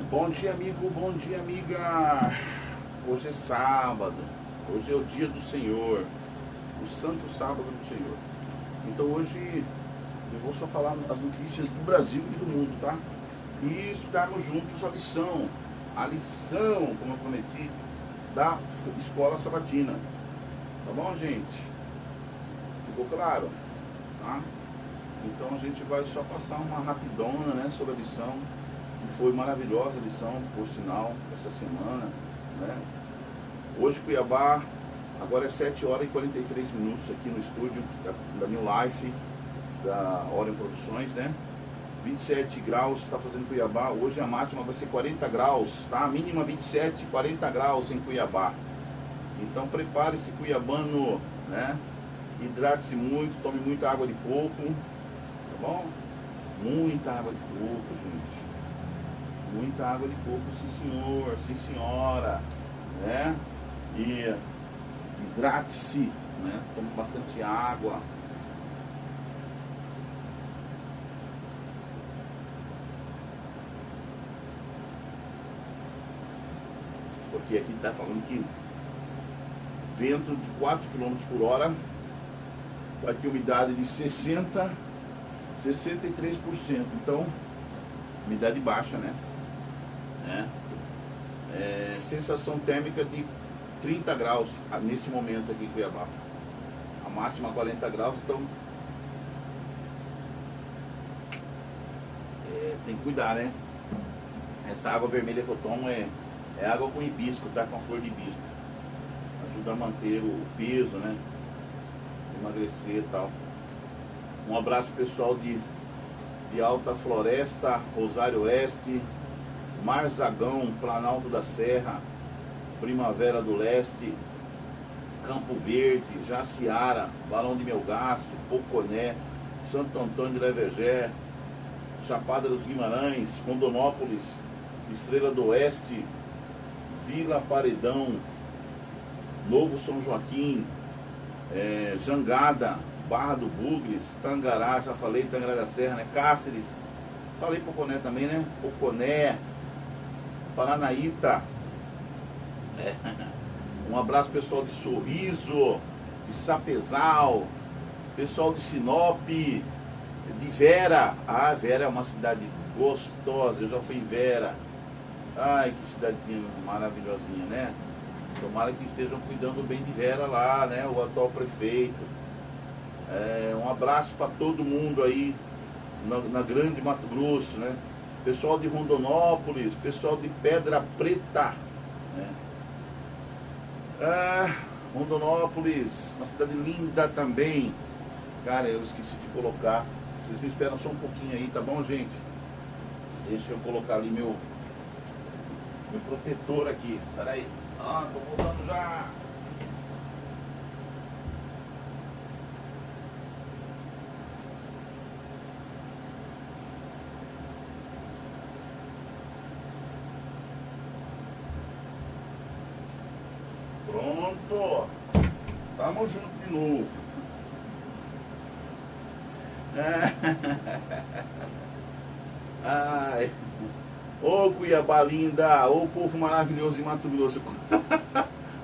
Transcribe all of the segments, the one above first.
Bom dia, amigo, bom dia, amiga. Hoje é sábado, hoje é o dia do Senhor, o santo sábado do Senhor. Então hoje eu vou só falar as notícias do Brasil e do mundo, tá? E estudarmos juntos a lição, como eu prometi, da escola sabatina. Tá bom, gente? Ficou claro? Tá? Então a gente vai só passar uma rapidona, né, sobre a lição. Foi maravilhosa a lição, por sinal, essa semana, né? Hoje Cuiabá, agora é 7 horas e 43 minutos aqui no estúdio da New Life, da Orion Produções, né? 27 graus está fazendo Cuiabá, hoje a máxima vai ser 40 graus, tá? A mínima 27, 40 graus em Cuiabá. Então prepare-se, cuiabano, né? Hidrate-se muito, tome muita água de coco, tá bom? Muita água de coco, gente. Muita água de coco, sim senhor, sim senhora, né? E hidrate-se, né? Tome bastante água. Porque aqui está falando que vento de 4 km por hora, vai ter umidade de 63%. Então, umidade baixa, né? Sensação térmica de 30 graus nesse momento aqui em Cuiabá. A máxima 40 graus, então tem que cuidar, né? Essa água vermelha que eu tomo é água com hibisco, tá? Com a flor de hibisco. Ajuda a manter o peso, né? Emagrecer e tal. Um abraço pessoal de Alta Floresta, Rosário Oeste, Marzagão, Planalto da Serra, Primavera do Leste, Campo Verde, Jaciara, Barão de Melgaço, Poconé, Santo Antônio de Levergé, Chapada dos Guimarães, Rondonópolis, Estrela do Oeste, Vila Paredão, Novo São Joaquim, Jangada, Barra do Bugres, Tangará, já falei, Tangará da Serra, né? Cáceres, falei Poconé também, né? Poconé, Paranaíta, um abraço pessoal de Sorriso, de Sapezal, pessoal de Sinop, de Vera. Ah, Vera é uma cidade gostosa, eu já fui em Vera. Ai, que cidadezinha maravilhosinha, né? Tomara que estejam cuidando bem de Vera lá, né? O atual prefeito. Um abraço para todo mundo aí na Grande Mato Grosso, né? Pessoal de Rondonópolis, pessoal de Pedra Preta, né? Rondonópolis, uma cidade linda também. Cara, eu esqueci de colocar. Vocês me esperam só um pouquinho aí, tá bom, gente? Deixa eu colocar ali meu protetor aqui. Pera aí. Tô voltando já. Pronto, tamo junto de novo. Ai, ô Cuiabá linda, ô povo maravilhoso de Mato Grosso.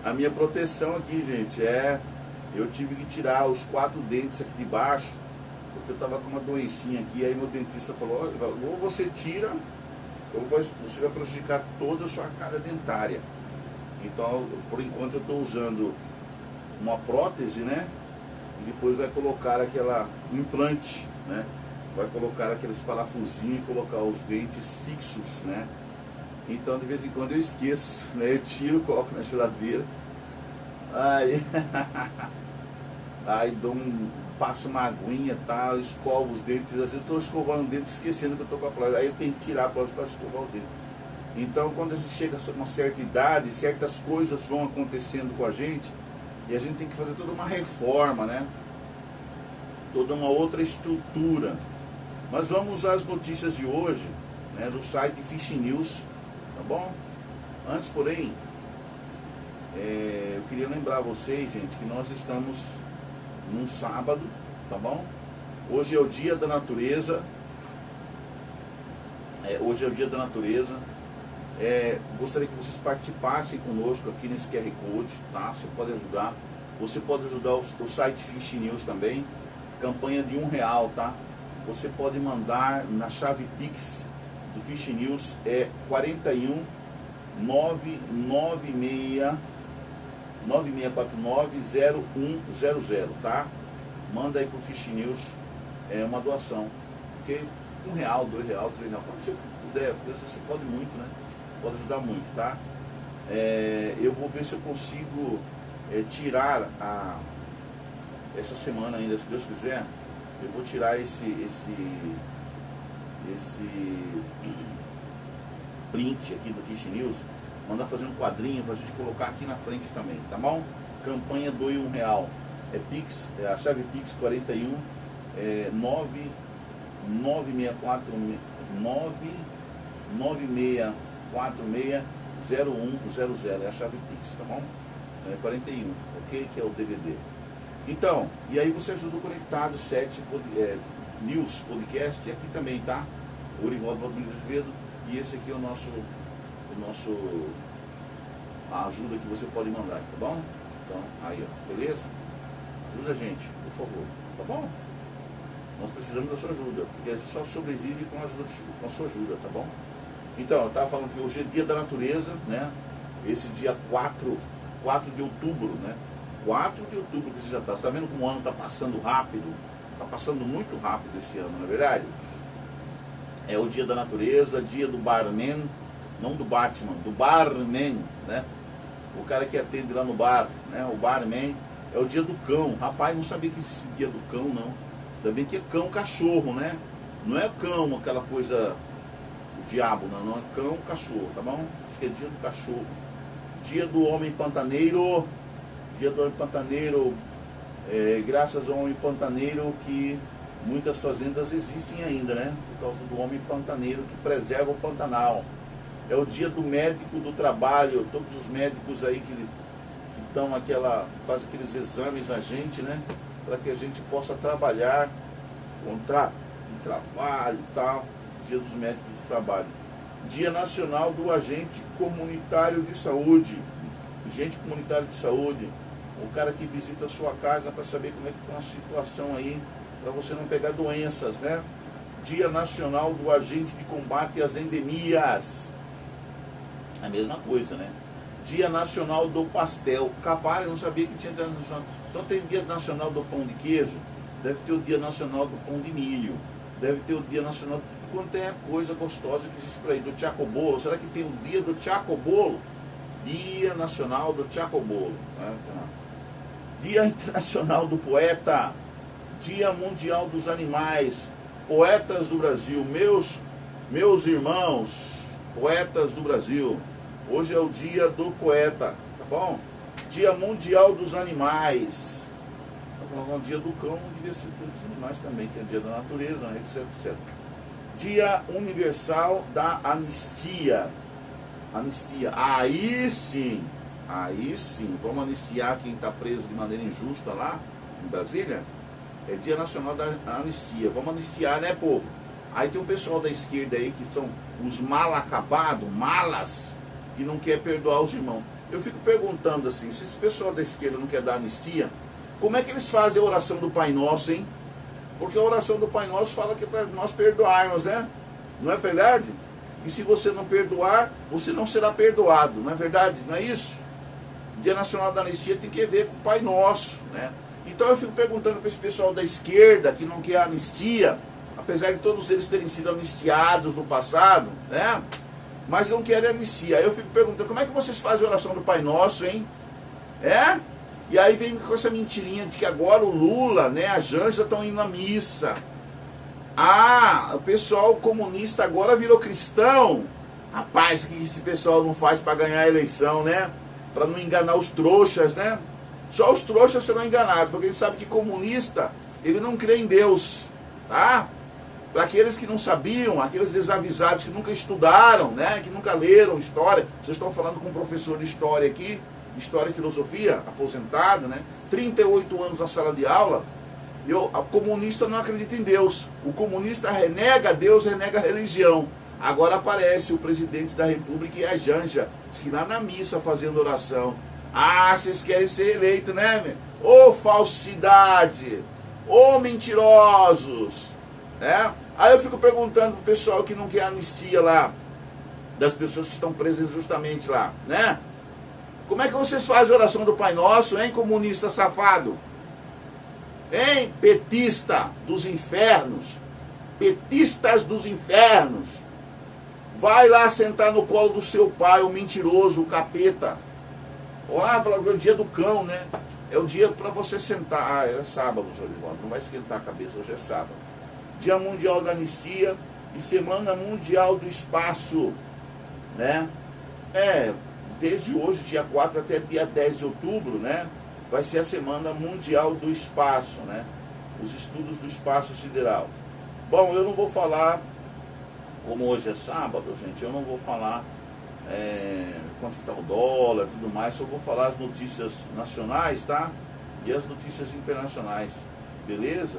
A minha proteção aqui, gente, eu tive que tirar os 4 dentes aqui de baixo, porque eu tava com uma doencinha aqui. Aí meu dentista falou: ou você tira, ou você vai prejudicar toda a sua arcada dentária. Então, por enquanto eu estou usando uma prótese, né? E depois vai colocar um implante, né? Vai colocar aqueles parafusinhos e colocar os dentes fixos, né? Então, de vez em quando eu esqueço, né? Eu tiro, coloco na geladeira. Aí, aí passo uma aguinha, tá, escovo os dentes, às vezes estou escovando os dentes esquecendo que eu estou com a prótese, aí eu tenho que tirar a prótese para escovar os dentes. Então quando a gente chega a uma certa idade, certas coisas vão acontecendo com a gente, e a gente tem que fazer toda uma reforma, né? Toda uma outra estrutura. Mas vamos às notícias de hoje, né, do site Fish News, tá bom? Antes, porém, eu queria lembrar vocês, gente, que nós estamos num sábado, tá bom? Hoje é o Dia da Natureza. Hoje é o Dia da Natureza. Gostaria que vocês participassem conosco aqui nesse QR Code, tá? Você pode ajudar. Você pode ajudar o site Fish News também. Campanha de R$1, tá? Você pode mandar na chave Pix do Fish News, 41 996 9649-0100, tá? Manda aí pro Fish News uma doação, ok? R$1, R$2, R$3, quando você puder, porque você pode muito, né? Pode ajudar muito, tá? Eu vou ver se eu consigo tirar essa semana ainda, se Deus quiser, eu vou tirar esse print aqui do Fish News, mandar fazer um quadrinho pra gente colocar aqui na frente também, tá bom? Campanha do R$1. Pix, a chave Pix 41 9646-0100, é a chave Pix, tá bom? 41, ok? Que é o DVD. Então, e aí você ajuda o Conectado 7 News Podcast, e aqui também, tá? O Urivaldo Valdemiro Azevedo, e esse aqui é a ajuda que você pode mandar, tá bom? Então, aí, ó, beleza? Ajuda a gente, por favor, tá bom? Nós precisamos da sua ajuda, porque a gente só sobrevive com a sua ajuda, tá bom? Então, eu estava falando que hoje é Dia da Natureza, né? Esse dia 4 de outubro, né? 4 de outubro que você já está. Você está vendo como o ano está passando rápido? Está passando muito rápido esse ano, não é verdade? É o Dia da Natureza, dia do barman, não do Batman, do barman, né? O cara que atende lá no bar, né? O barman. É o dia do cão. Rapaz, não sabia que existia dia do cão, não. Ainda bem que é cão, cachorro, né? Não é cão, aquela coisa, o diabo, não é cão, cachorro, tá bom? Acho que é dia do cachorro. Dia do homem pantaneiro. Dia do homem pantaneiro. Graças ao homem pantaneiro que muitas fazendas existem ainda, né? Por causa do homem pantaneiro que preserva o Pantanal. É o dia do médico do trabalho. Todos os médicos aí que faz aqueles exames na gente, né? Para que a gente possa trabalhar, contrato de trabalho e tal. Dia dos médicos do trabalho. Dia Nacional do Agente Comunitário de Saúde. Agente Comunitário de Saúde. O cara que visita a sua casa para saber como é que está a situação aí, para você não pegar doenças, né? Dia Nacional do Agente de Combate às Endemias. A mesma coisa, né? Dia Nacional do Pastel. Capaz, eu não sabia que tinha Dia Nacional. Então tem Dia Nacional do Pão de Queijo, deve ter o Dia Nacional do Pão de Milho, deve ter o Dia Nacional de quanto é coisa gostosa que existe por aí, do Chacobolo. Será que tem o Dia do Chacobolo? Dia Nacional do Chacobolo. Dia Internacional do Poeta, Dia Mundial dos Animais, poetas do Brasil, meus irmãos, poetas do Brasil. Hoje é o dia do poeta, tá bom? Dia Mundial dos Animais. O dia do cão devia ser dia dos animais também, que é dia da natureza, né, etc, etc. Dia Universal da Anistia. Anistia. Aí sim, vamos anistiar quem está preso de maneira injusta lá em Brasília. É Dia Nacional da Anistia. Vamos anistiar, né, povo? Aí tem o pessoal da esquerda aí que são os mal acabados, malas, que não quer perdoar os irmãos. Eu fico perguntando assim, se esse pessoal da esquerda não quer dar anistia, como é que eles fazem a oração do Pai Nosso, hein? Porque a oração do Pai Nosso fala que é para nós perdoarmos, né? Não é verdade? E se você não perdoar, você não será perdoado, não é verdade? Não é isso? Dia Nacional da Anistia tem que ver com o Pai Nosso, né? Então eu fico perguntando para esse pessoal da esquerda que não quer anistia, apesar de todos eles terem sido anistiados no passado, né? Mas não querem anistia. Aí eu fico perguntando, como é que vocês fazem a oração do Pai Nosso, hein? E aí vem com essa mentirinha de que agora o Lula, né, a Janja estão indo à missa. Ah, o pessoal comunista agora virou cristão. Rapaz, o que esse pessoal não faz para ganhar a eleição, né? Para não enganar os trouxas, né? Só os trouxas serão enganados, porque eles sabem que comunista, ele não crê em Deus, tá? Para aqueles que não sabiam, aqueles desavisados que nunca estudaram, né? Que nunca leram história. Vocês estão falando com um professor de história aqui, História e Filosofia, aposentado, né? 38 anos na sala de aula. O comunista não acredita em Deus. O comunista renega Deus, renega a religião. Agora aparece o presidente da República e a Janja, que lá na missa fazendo oração. Ah, vocês querem ser eleitos, né? Ô falsidade! Ô mentirosos! Né? Aí eu fico perguntando pro pessoal que não quer anistia lá, das pessoas que estão presas injustamente lá, né? Como é que vocês fazem a oração do Pai Nosso, hein, comunista safado? Hein, petista dos infernos? Petistas dos infernos? Vai lá sentar no colo do seu pai, o mentiroso, o capeta. Olha, fala, é o dia do cão, né? É o dia para você sentar. Ah, é sábado, Jorivaldo, não vai esquentar a cabeça, hoje é sábado. Dia Mundial da Anistia e Semana Mundial do Espaço, né? Desde hoje, dia 4 até dia 10 de outubro, né? Vai ser a Semana Mundial do Espaço, né? Os estudos do espaço sideral. Bom, eu não vou falar, como hoje é sábado, gente, eu não vou falar quanto está o dólar e tudo mais, só vou falar as notícias nacionais, tá? E as notícias internacionais, beleza?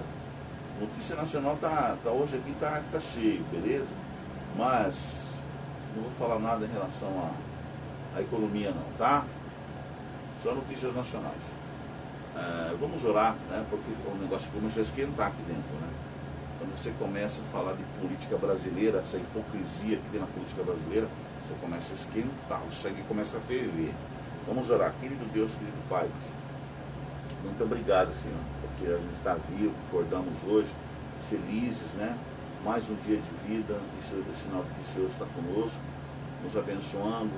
Notícia nacional tá hoje aqui tá cheio, beleza? Mas não vou falar nada em relação à economia não, tá? Só notícias nacionais. Vamos orar, né? Porque o negócio começou a esquentar aqui dentro, né? Quando você começa a falar de política brasileira, essa hipocrisia que tem na política brasileira, você começa a esquentar, o sangue começa a ferver. Vamos orar. Querido Deus, querido Pai, muito obrigado, Senhor, porque a gente está vivo, acordamos hoje, felizes, né? Mais um dia de vida, isso é sinal de que o Senhor está conosco, nos abençoando.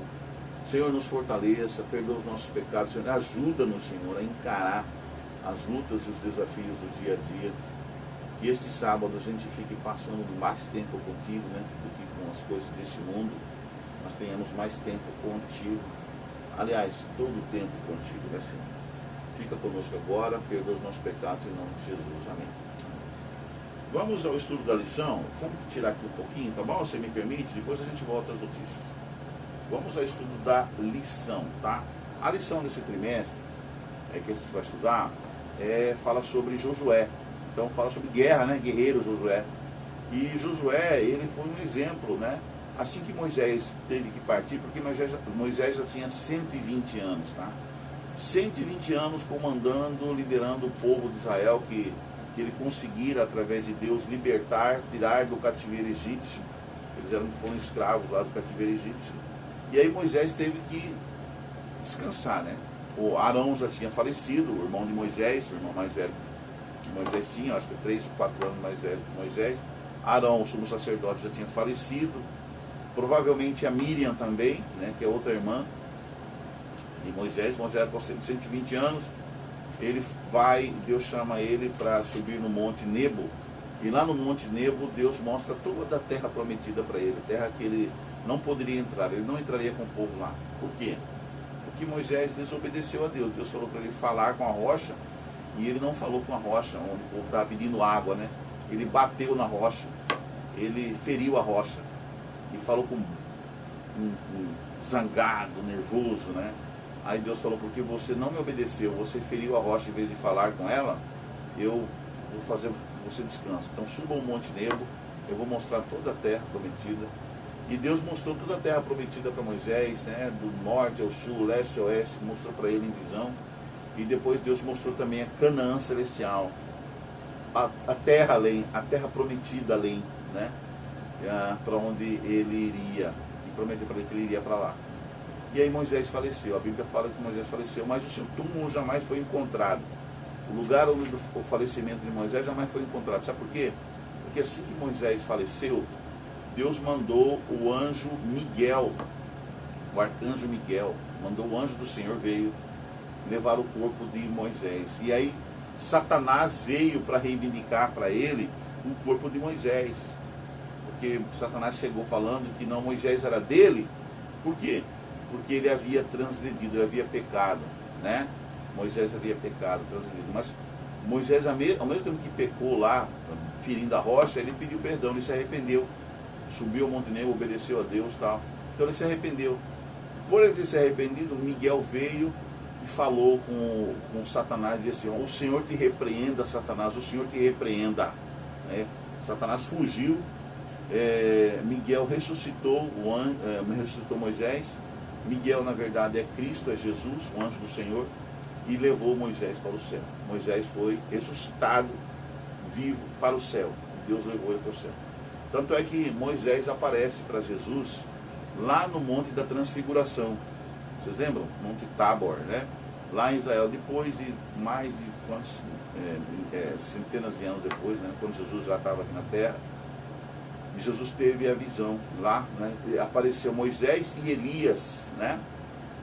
Senhor, nos fortaleça, perdoa os nossos pecados, Senhor, ajuda-nos, Senhor, a encarar as lutas e os desafios do dia a dia. Que este sábado a gente fique passando mais tempo contigo, né, do que com as coisas deste mundo. Nós tenhamos mais tempo contigo. Aliás, todo o tempo contigo, né, Senhor? Fica conosco agora, perdoa os nossos pecados em nome de Jesus. Amém. Vamos ao estudo da lição. Vamos tirar aqui um pouquinho, tá bom? Você me permite? Depois a gente volta às notícias. Vamos ao estudo da lição, tá? A lição desse trimestre que a gente vai estudar fala sobre Josué. Então fala sobre guerra, né? Guerreiro Josué. E Josué, ele foi um exemplo, né? Assim que Moisés teve que partir, porque Moisés já tinha 120 anos, tá? 120 anos comandando, liderando o povo de Israel, que ele conseguira, através de Deus, libertar, tirar do cativeiro egípcio. Eles foram escravos lá do cativeiro egípcio. E aí Moisés teve que descansar, né? O Arão já tinha falecido, o irmão de Moisés, o irmão mais velho que Moisés tinha, acho que 3 ou 4 anos mais velho que Moisés. Arão, o sumo sacerdote, já tinha falecido. Provavelmente a Miriam também, né, que é outra irmã de Moisés. Moisés com 120 anos, ele vai, Deus chama ele para subir no Monte Nebo. E lá no Monte Nebo, Deus mostra toda a terra prometida para ele, terra que ele não poderia entrar, ele não entraria com o povo lá. Por quê? Porque Moisés desobedeceu a Deus. Deus falou para ele falar com a rocha, e ele não falou com a rocha, onde o povo estava pedindo água, né? Ele bateu na rocha, ele feriu a rocha, e falou com zangado, nervoso, né? Aí Deus falou, porque você não me obedeceu, você feriu a rocha em vez de falar com ela, eu vou fazer você descansa. Então suba ao Monte Nebo, eu vou mostrar toda a terra prometida. E Deus mostrou toda a terra prometida para Moisés, né? Do norte ao sul, leste ao oeste, mostrou para ele em visão. E depois Deus mostrou também a Canaã celestial, a terra além, a terra prometida além, né? Para onde ele iria, e prometeu para ele que ele iria para lá. E aí Moisés faleceu, a Bíblia fala que Moisés faleceu, mas o seu túmulo jamais foi encontrado. O lugar onde o falecimento de Moisés jamais foi encontrado. Sabe por quê? Porque assim que Moisés faleceu, Deus mandou o anjo Miguel, o arcanjo Miguel, mandou o anjo do Senhor, veio levar o corpo de Moisés. E aí Satanás veio para reivindicar para ele o corpo de Moisés. Porque Satanás chegou falando que não, Moisés era dele. Por quê? Porque ele havia transgredido, ele havia pecado, né? Moisés havia pecado, transgredido. Mas Moisés, ao mesmo tempo que pecou lá, ferindo a rocha, ele pediu perdão, ele se arrependeu. Subiu ao Monte Nebo, obedeceu a Deus e tal. Então ele se arrependeu. Por ele ter se arrependido, Miguel veio e falou com Satanás, e disse assim: o Senhor te repreenda, Satanás, o Senhor te repreenda. Satanás fugiu, Miguel ressuscitou, ressuscitou Moisés. Miguel, na verdade, é Cristo, é Jesus, o anjo do Senhor, e levou Moisés para o céu. Moisés foi ressuscitado, vivo, para o céu. Deus levou ele para o céu. Tanto é que Moisés aparece para Jesus lá no Monte da Transfiguração. Vocês lembram? Monte Tabor, né? Lá em Israel, depois de mais de quantos, centenas de anos depois, né? Quando Jesus já estava aqui na terra, e Jesus teve a visão lá, né? Apareceu Moisés e Elias, né?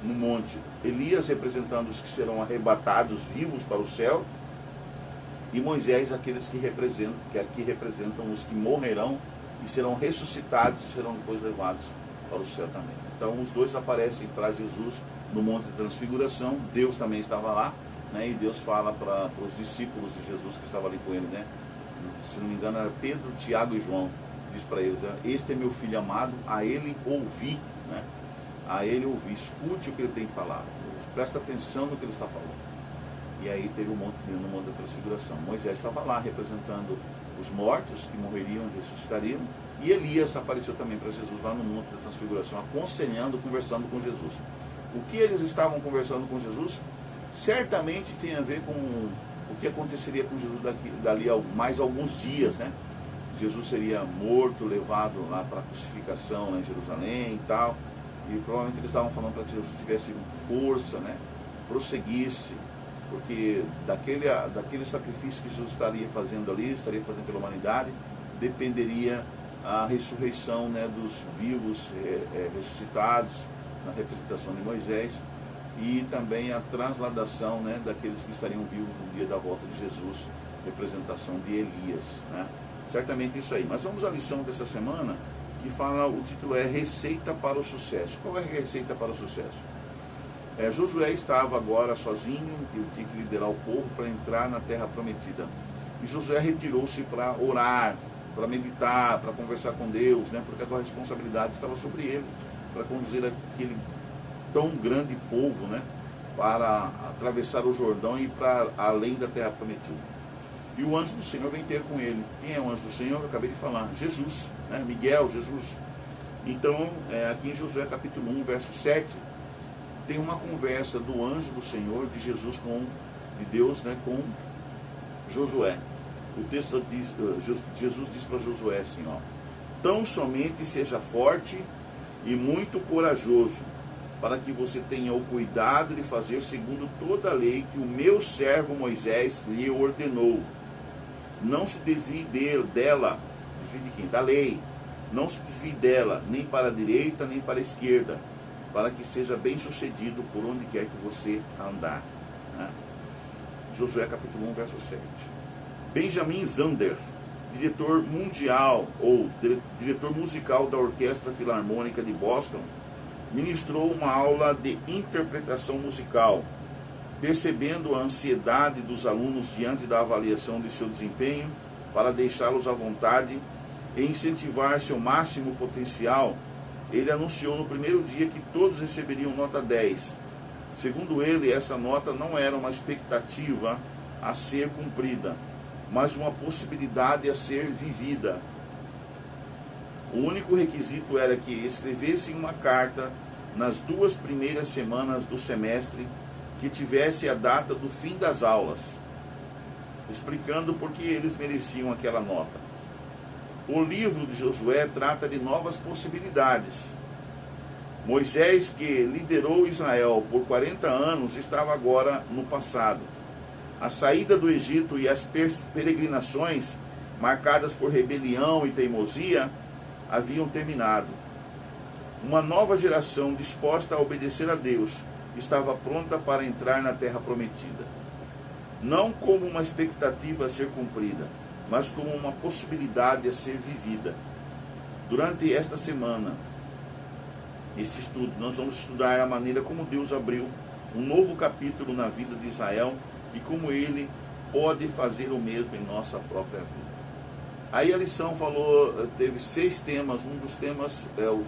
No monte. Elias representando os que serão arrebatados vivos para o céu, e Moisés aqueles que aqui representam os que morrerão e serão ressuscitados e serão depois levados para o céu também. Então os dois aparecem para Jesus no Monte da Transfiguração. Deus também estava lá, né? E Deus fala para os discípulos de Jesus que estavam ali com ele, né? Se não me engano era Pedro, Tiago e João. Diz para eles: este é meu filho amado, a ele ouvi, né? A ele ouvi, escute o que ele tem falado, presta atenção no que ele está falando. E aí teve no Monte da Transfiguração. Moisés estava lá representando os mortos que morreriam e ressuscitariam, e Elias apareceu também para Jesus lá no Monte da Transfiguração, aconselhando, conversando com Jesus. O que eles estavam conversando com Jesus certamente tem a ver com o que aconteceria com Jesus dali a mais alguns dias, né? Jesus seria morto, levado lá para a crucificação lá em Jerusalém e tal, e provavelmente eles estavam falando para que Jesus tivesse força, né? Prosseguisse, porque daquele sacrifício que Jesus estaria fazendo ali, estaria fazendo pela humanidade, dependeria a ressurreição, né, dos vivos ressuscitados, na representação de Moisés, e também a transladação, né, daqueles que estariam vivos no dia da volta de Jesus, representação de Elias, né? Certamente isso aí. Mas vamos à lição dessa semana, que fala, o título é Receita para o Sucesso. Qual é a receita para o sucesso? Josué estava agora sozinho, ele tinha que liderar o povo para entrar na terra prometida. E Josué retirou-se para orar, para meditar, para conversar com Deus, né? Porque a responsabilidade estava sobre ele, para conduzir aquele tão grande povo, né? Para atravessar o Jordão e ir para além da terra prometida. E o anjo do Senhor vem ter com ele. Quem é o anjo do Senhor? Eu acabei de falar. Jesus, né? Miguel, Jesus. Então, aqui em Josué capítulo 1, verso 7, tem uma conversa do anjo do Senhor, de Jesus de Deus, né, com Josué. O texto diz, Jesus diz para Josué assim, ó: tão somente seja forte e muito corajoso, para que você tenha o cuidado de fazer segundo toda a lei que o meu servo Moisés lhe ordenou. Não se desvie dela, desvie de quem? Da lei. Não se desvie dela, nem para a direita, nem para a esquerda, para que seja bem sucedido por onde quer que você andar. Né? Josué capítulo 1, verso 7. Benjamin Zander, diretor mundial ou diretor musical da Orquestra Filarmônica de Boston, ministrou uma aula de interpretação musical, percebendo a ansiedade dos alunos diante da avaliação de seu desempenho, para deixá-los à vontade e incentivar seu máximo potencial. Ele anunciou no primeiro dia que todos receberiam nota 10. Segundo ele, essa nota não era uma expectativa a ser cumprida, mas uma possibilidade a ser vivida. O único requisito era que escrevessem uma carta nas 2 primeiras semanas do semestre que tivesse a data do fim das aulas, explicando por que eles mereciam aquela nota. O livro de Josué trata de novas possibilidades. Moisés, que liderou Israel por 40 anos, estava agora no passado. A saída do Egito e as peregrinações, marcadas por rebelião e teimosia, haviam terminado. Uma nova geração disposta a obedecer a Deus estava pronta para entrar na terra prometida. Não como uma expectativa a ser cumprida, mas como uma possibilidade a ser vivida. Durante esta semana, esse estudo, nós vamos estudar a maneira como Deus abriu um novo capítulo na vida de Israel e como Ele pode fazer o mesmo em nossa própria vida. Aí a lição teve 6 temas. Um dos temas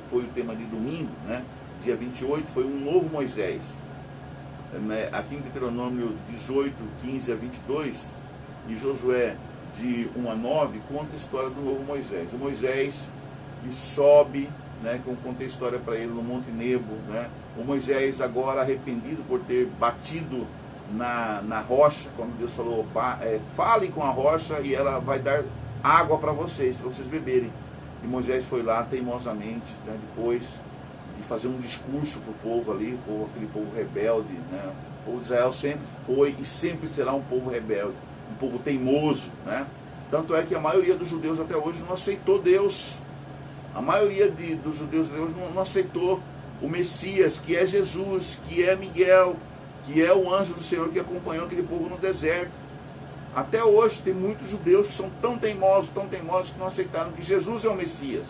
foi o tema de domingo, né? Dia 28, foi um novo Moisés. Aqui em Deuteronômio 18, 15 a 22, e Josué de 1 a 9, conta a história do novo Moisés. O Moisés que sobe, né, que eu contei a história para ele no Monte Nebo, né? O Moisés agora arrependido por ter batido na rocha, como Deus falou, fale com a rocha e ela vai dar água para vocês beberem. E Moisés foi lá teimosamente, né, depois de fazer um discurso para o povo ali, aquele povo rebelde, né? O povo de Israel sempre foi e sempre será um povo rebelde, um povo teimoso, né? Tanto é que a maioria dos judeus até hoje não aceitou Deus. A maioria dos judeus não aceitou o Messias, que é Jesus, que é Miguel, que é o anjo do Senhor que acompanhou aquele povo no deserto. Até hoje tem muitos judeus que são tão teimosos que não aceitaram que Jesus é o Messias.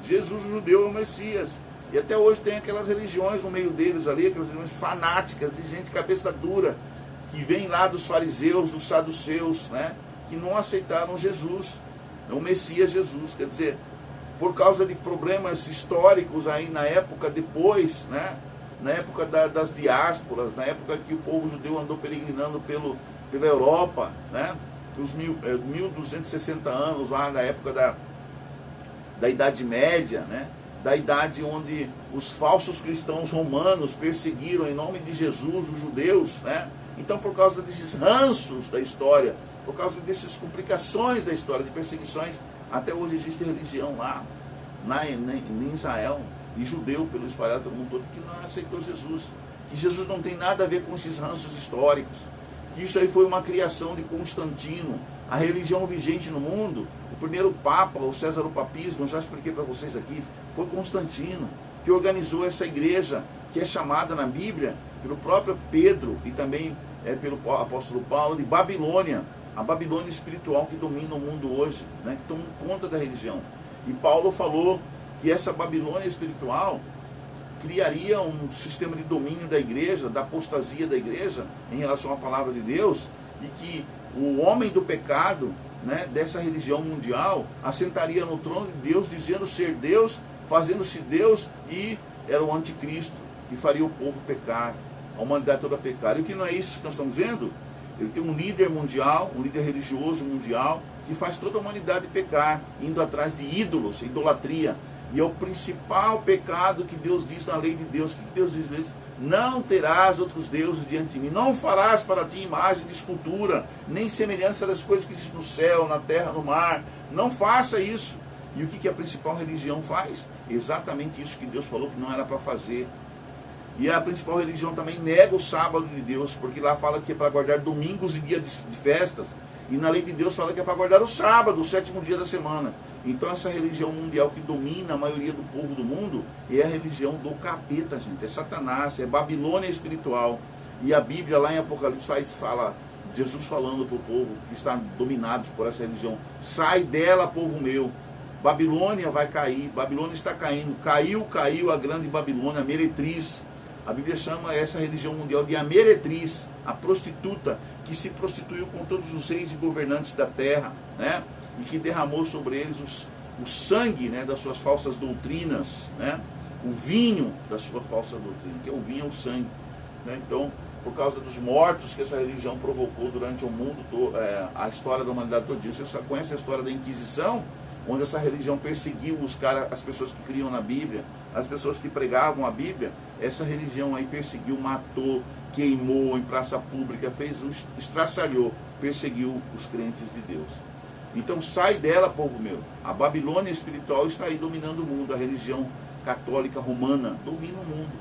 Jesus, o judeu, é o Messias. E até hoje tem aquelas religiões no meio deles ali, aquelas religiões fanáticas, de gente cabeça dura, que vem lá dos fariseus, dos saduceus, né, que não aceitaram Jesus, o Messias Jesus. Quer dizer, por causa de problemas históricos aí na época depois, né, na época das diásporas, na época que o povo judeu andou peregrinando pela Europa, né, os 1260 anos lá na época da Idade Média, né, da idade onde os falsos cristãos romanos perseguiram em nome de Jesus os judeus, né? Então, por causa desses ranços da história, por causa dessas complicações da história, de perseguições, até hoje existe religião lá em Israel, e judeu pelo espalhado pelo mundo todo, que não aceitou Jesus, que Jesus não tem nada a ver com esses ranços históricos, que isso aí foi uma criação de Constantino. A religião vigente no mundo, o primeiro Papa, o Césaropapismo, eu já expliquei para vocês aqui, foi Constantino, que organizou essa igreja, que é chamada na Bíblia, pelo próprio Pedro e também pelo apóstolo Paulo, de Babilônia, a Babilônia espiritual que domina o mundo hoje, né, que toma conta da religião. E Paulo falou que essa Babilônia espiritual criaria um sistema de domínio da igreja, da apostasia da igreja, em relação à palavra de Deus, e que o homem do pecado, né, dessa religião mundial, assentaria no trono de Deus, dizendo ser Deus, fazendo-se Deus, e era o anticristo, e faria o povo pecar, a humanidade toda pecar. E o que não é isso que nós estamos vendo? Ele tem um líder mundial, um líder religioso mundial, que faz toda a humanidade pecar, indo atrás de ídolos, idolatria. E é o principal pecado que Deus diz na lei de Deus. O que Deus diz? Não terás outros deuses diante de mim. Não farás para ti imagem de escultura, nem semelhança das coisas que existem no céu, na terra, no mar. Não faça isso. E o que a principal religião faz? Exatamente isso que Deus falou que não era para fazer. E a principal religião também nega o sábado de Deus, porque lá fala que é para guardar domingos e dias de festas. E na lei de Deus fala que é para guardar o sábado, o 7º dia da semana. Então essa religião mundial que domina a maioria do povo do mundo é a religião do capeta, gente. É Satanás, é Babilônia espiritual. E a Bíblia lá em Apocalipse fala, Jesus falando para o povo que está dominados por essa religião: sai dela, povo meu. Babilônia vai cair, Babilônia está caindo. Caiu a grande Babilônia, a meretriz. A Bíblia chama essa religião mundial de a meretriz, a prostituta, que se prostituiu com todos os reis e governantes da terra, né? E que derramou sobre eles o sangue, né, das suas falsas doutrinas, né? O vinho da sua falsa doutrina, que é o vinho, é o sangue, né? Então, por causa dos mortos que essa religião provocou durante o mundo todo, a história da humanidade toda. Você só conhece a história da Inquisição, onde essa religião perseguiu as pessoas que criam na Bíblia, as pessoas que pregavam a Bíblia. Essa religião aí perseguiu, matou, queimou em praça pública, estraçalhou, perseguiu os crentes de Deus. Então sai dela, povo meu. A Babilônia espiritual está aí dominando o mundo. A religião católica romana domina o mundo.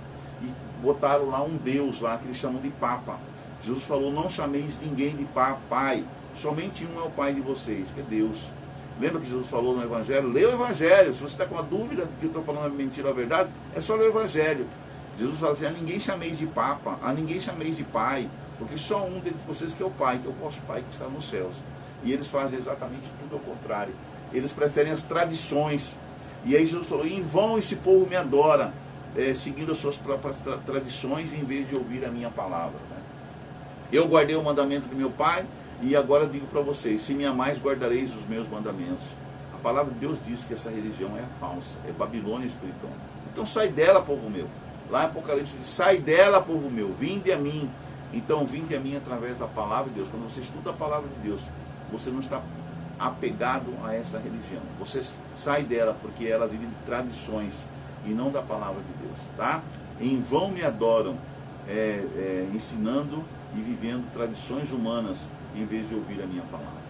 E botaram lá um Deus lá que eles chamam de Papa. Jesus falou: não chameis ninguém de pai, somente um é o pai de vocês, que é Deus. Lembra que Jesus falou no Evangelho? Lê o Evangelho. Se você está com a dúvida de que eu estou falando mentira ou verdade, é só ler o Evangelho. Jesus fala assim, a ninguém chameis de papa, a ninguém chameis de pai, porque só um dentre vocês que é o pai, que é o vosso pai que está nos céus. E eles fazem exatamente tudo ao contrário. Eles preferem as tradições. E aí Jesus falou, em vão esse povo me adora, seguindo as suas próprias tradições, em vez de ouvir a minha palavra. Né? Eu guardei o mandamento do meu pai, e agora digo para vocês, se me amais, guardareis os meus mandamentos. A palavra de Deus diz que essa religião é falsa, é Babilônia espiritual. Então sai dela, povo meu. Lá em Apocalipse diz, sai dela, povo meu, vinde a mim. Então vinde a mim através da palavra de Deus. Quando você estuda a palavra de Deus, você não está apegado a essa religião. Você sai dela porque ela vive de tradições e não da palavra de Deus, tá? Em vão me adoram, ensinando e vivendo tradições humanas em vez de ouvir a minha palavra.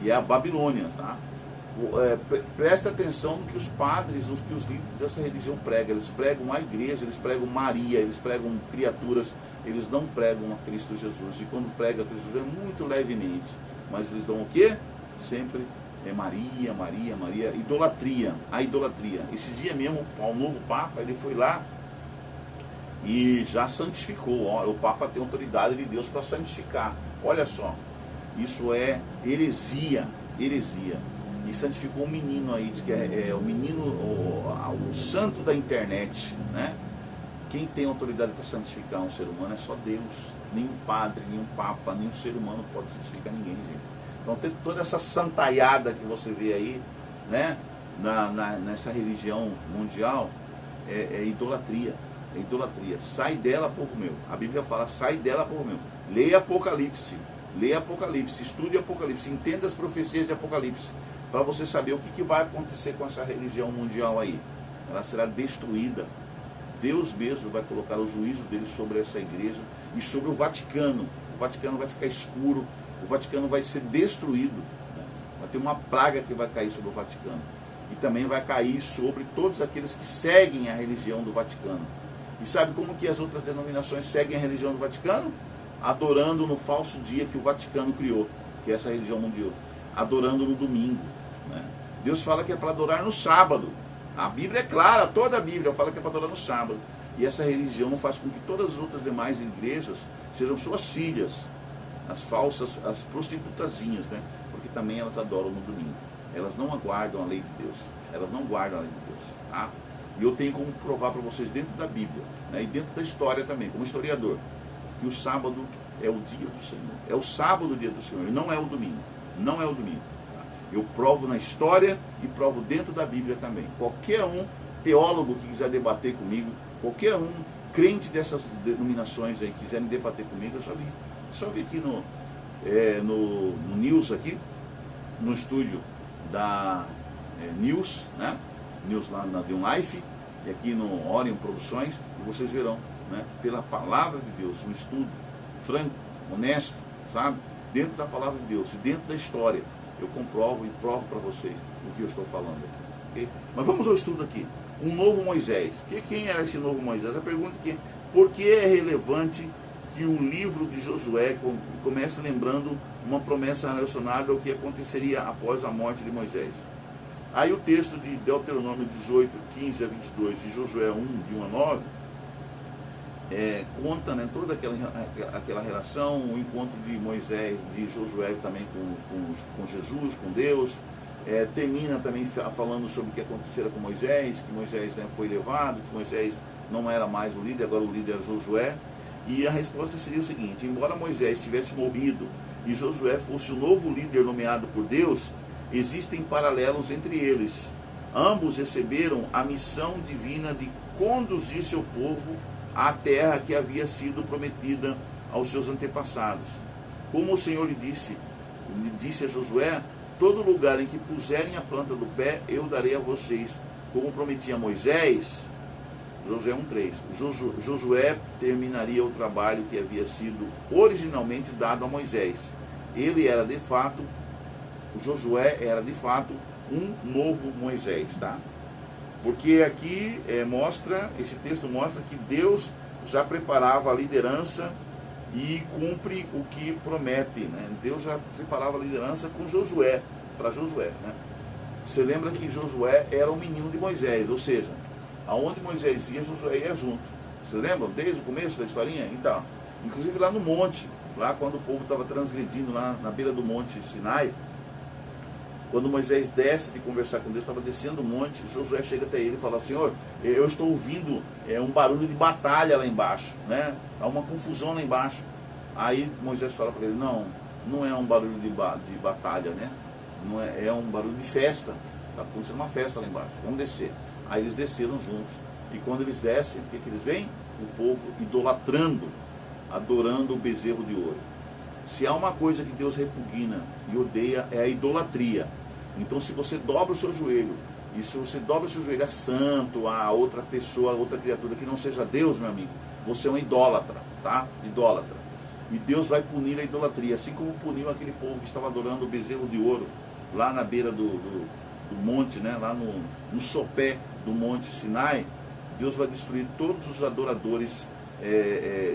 E é a Babilônia, tá? Presta atenção no que os padres, no que os líderes dessa religião pregam. Eles pregam a igreja, eles pregam Maria, eles pregam criaturas, eles não pregam a Cristo Jesus. E quando pregam a Cristo Jesus é muito levemente. Mas eles dão o quê? Sempre Maria, Maria, Maria, idolatria, a idolatria. Esse dia mesmo, o novo Papa, ele foi lá e já santificou. O Papa tem autoridade de Deus para santificar. Olha só, isso é heresia, heresia. E santificou um menino aí, diz que é o menino, o santo da internet, né? Quem tem autoridade para santificar um ser humano é só Deus. Nenhum padre, nenhum papa, nenhum ser humano pode santificar ninguém, gente. Então tem toda essa santaiada que você vê aí, né? Nessa religião mundial, é idolatria. É idolatria. Sai dela, povo meu. A Bíblia fala, sai dela, povo meu. Leia Apocalipse. Leia Apocalipse, estude Apocalipse, entenda as profecias de Apocalipse, para você saber o que vai acontecer com essa religião mundial aí. Ela será destruída. Deus mesmo vai colocar o juízo dele sobre essa igreja e sobre o Vaticano. O Vaticano vai ficar escuro, o Vaticano vai ser destruído. Né? Vai ter uma praga que vai cair sobre o Vaticano. E também vai cair sobre todos aqueles que seguem a religião do Vaticano. E sabe como que as outras denominações seguem a religião do Vaticano? Adorando no falso dia que o Vaticano criou, que é essa religião mundial. Adorando no domingo. Né? Deus fala que é para adorar no sábado. A Bíblia é clara, toda a Bíblia fala que é para adorar no sábado. E essa religião faz com que todas as outras demais igrejas sejam suas filhas, as falsas, as prostitutazinhas, né? Porque também elas adoram no domingo. Elas não aguardam a lei de Deus. Elas não guardam a lei de Deus. Tá? E eu tenho como provar para vocês dentro da Bíblia, né? E dentro da história também, como historiador, que o sábado é o dia do Senhor. É o sábado o dia do Senhor, e não é o domingo. Não é o domingo. Eu provo na história e provo dentro da Bíblia também. Qualquer um teólogo que quiser debater comigo, qualquer um crente dessas denominações aí que quiserem debater comigo, eu só vi aqui no News aqui, no estúdio da News, né? News lá na The Life, e aqui no Orion Produções, e vocês verão, né? Pela palavra de Deus, um estudo franco, honesto, sabe? Dentro da palavra de Deus e dentro da história. Eu comprovo e provo para vocês o que eu estou falando aqui. Okay? Mas vamos ao estudo aqui. Um novo Moisés. Quem era esse novo Moisés? A pergunta é por que é relevante que o livro de Josué comece lembrando uma promessa relacionada ao que aconteceria após a morte de Moisés. Aí o texto de Deuteronômio 18, 15 a 22 e Josué 1, de 1 a 9, conta, né, toda aquela relação, o encontro de Moisés, de Josué também com Jesus, com Deus. Termina também falando sobre o que acontecera com Moisés, que Moisés, né, foi levado, que Moisés não era mais o líder, agora o líder era Josué. E a resposta seria o seguinte: embora Moisés tivesse morrido e Josué fosse o novo líder nomeado por Deus, existem paralelos entre eles. Ambos receberam a missão divina de conduzir seu povo à terra que havia sido prometida aos seus antepassados. Como o Senhor lhe disse a Josué: todo lugar em que puserem a planta do pé, eu darei a vocês. Como prometia a Moisés, Josué 1,3. Josué terminaria o trabalho que havia sido originalmente dado a Moisés. Josué era de fato um novo Moisés, tá? Porque aqui esse texto mostra que Deus já preparava a liderança e cumpre o que promete, né? Deus já preparava a liderança com Josué, para Josué, né? Você lembra que Josué era o menino de Moisés, ou seja, aonde Moisés ia, Josué ia junto. Vocês lembram? Desde o começo da historinha? Então, inclusive lá no monte, lá quando o povo estava transgredindo, lá na beira do monte Sinai, quando Moisés desce de conversar com Deus, estava descendo o monte, Josué chega até ele e fala: Senhor, eu estou ouvindo um barulho de batalha lá embaixo, né? Há uma confusão lá embaixo. Aí Moisés fala para ele: não é um barulho de batalha, né? Não é um barulho de festa. Está acontecendo uma festa lá embaixo, vamos descer. Aí eles desceram juntos. E quando eles descem, o que eles veem? O povo idolatrando, adorando o bezerro de ouro. Se há uma coisa que Deus repugna e odeia, é a idolatria. Então, se você dobra o seu joelho, e se você dobra o seu joelho a santo, a outra pessoa, a outra criatura que não seja Deus, meu amigo, você é um idólatra, tá? Idólatra. E Deus vai punir a idolatria, assim como puniu aquele povo que estava adorando o bezerro de ouro, lá na beira do monte, né? Lá no sopé do monte Sinai. Deus vai destruir todos os adoradores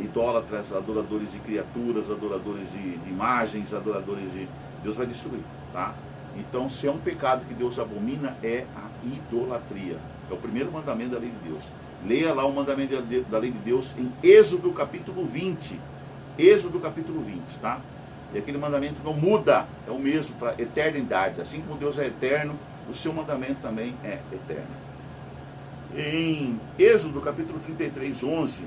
idólatras, adoradores de criaturas, adoradores de imagens, adoradores de... Deus vai destruir, tá? Então, se é um pecado que Deus abomina, é a idolatria. É o primeiro mandamento da lei de Deus. Leia lá o mandamento da lei de Deus em Êxodo capítulo 20. Êxodo capítulo 20, tá? E aquele mandamento não muda, é o mesmo para eternidade. Assim como Deus é eterno, o seu mandamento também é eterno. Em Êxodo capítulo 33, 11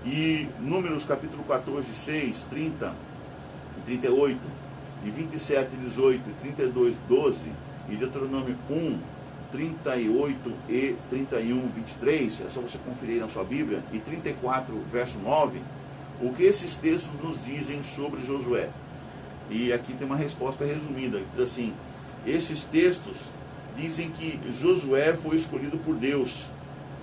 e Números capítulo 14, 6, 30 e 38 e 27, 18 e 32, 12 e Deuteronômio 1, 38 e 31, 23, é só você conferir na sua Bíblia, e 34, verso 9, o que esses textos nos dizem sobre Josué. E aqui tem uma resposta resumida, que diz assim: esses textos dizem que Josué foi escolhido por Deus.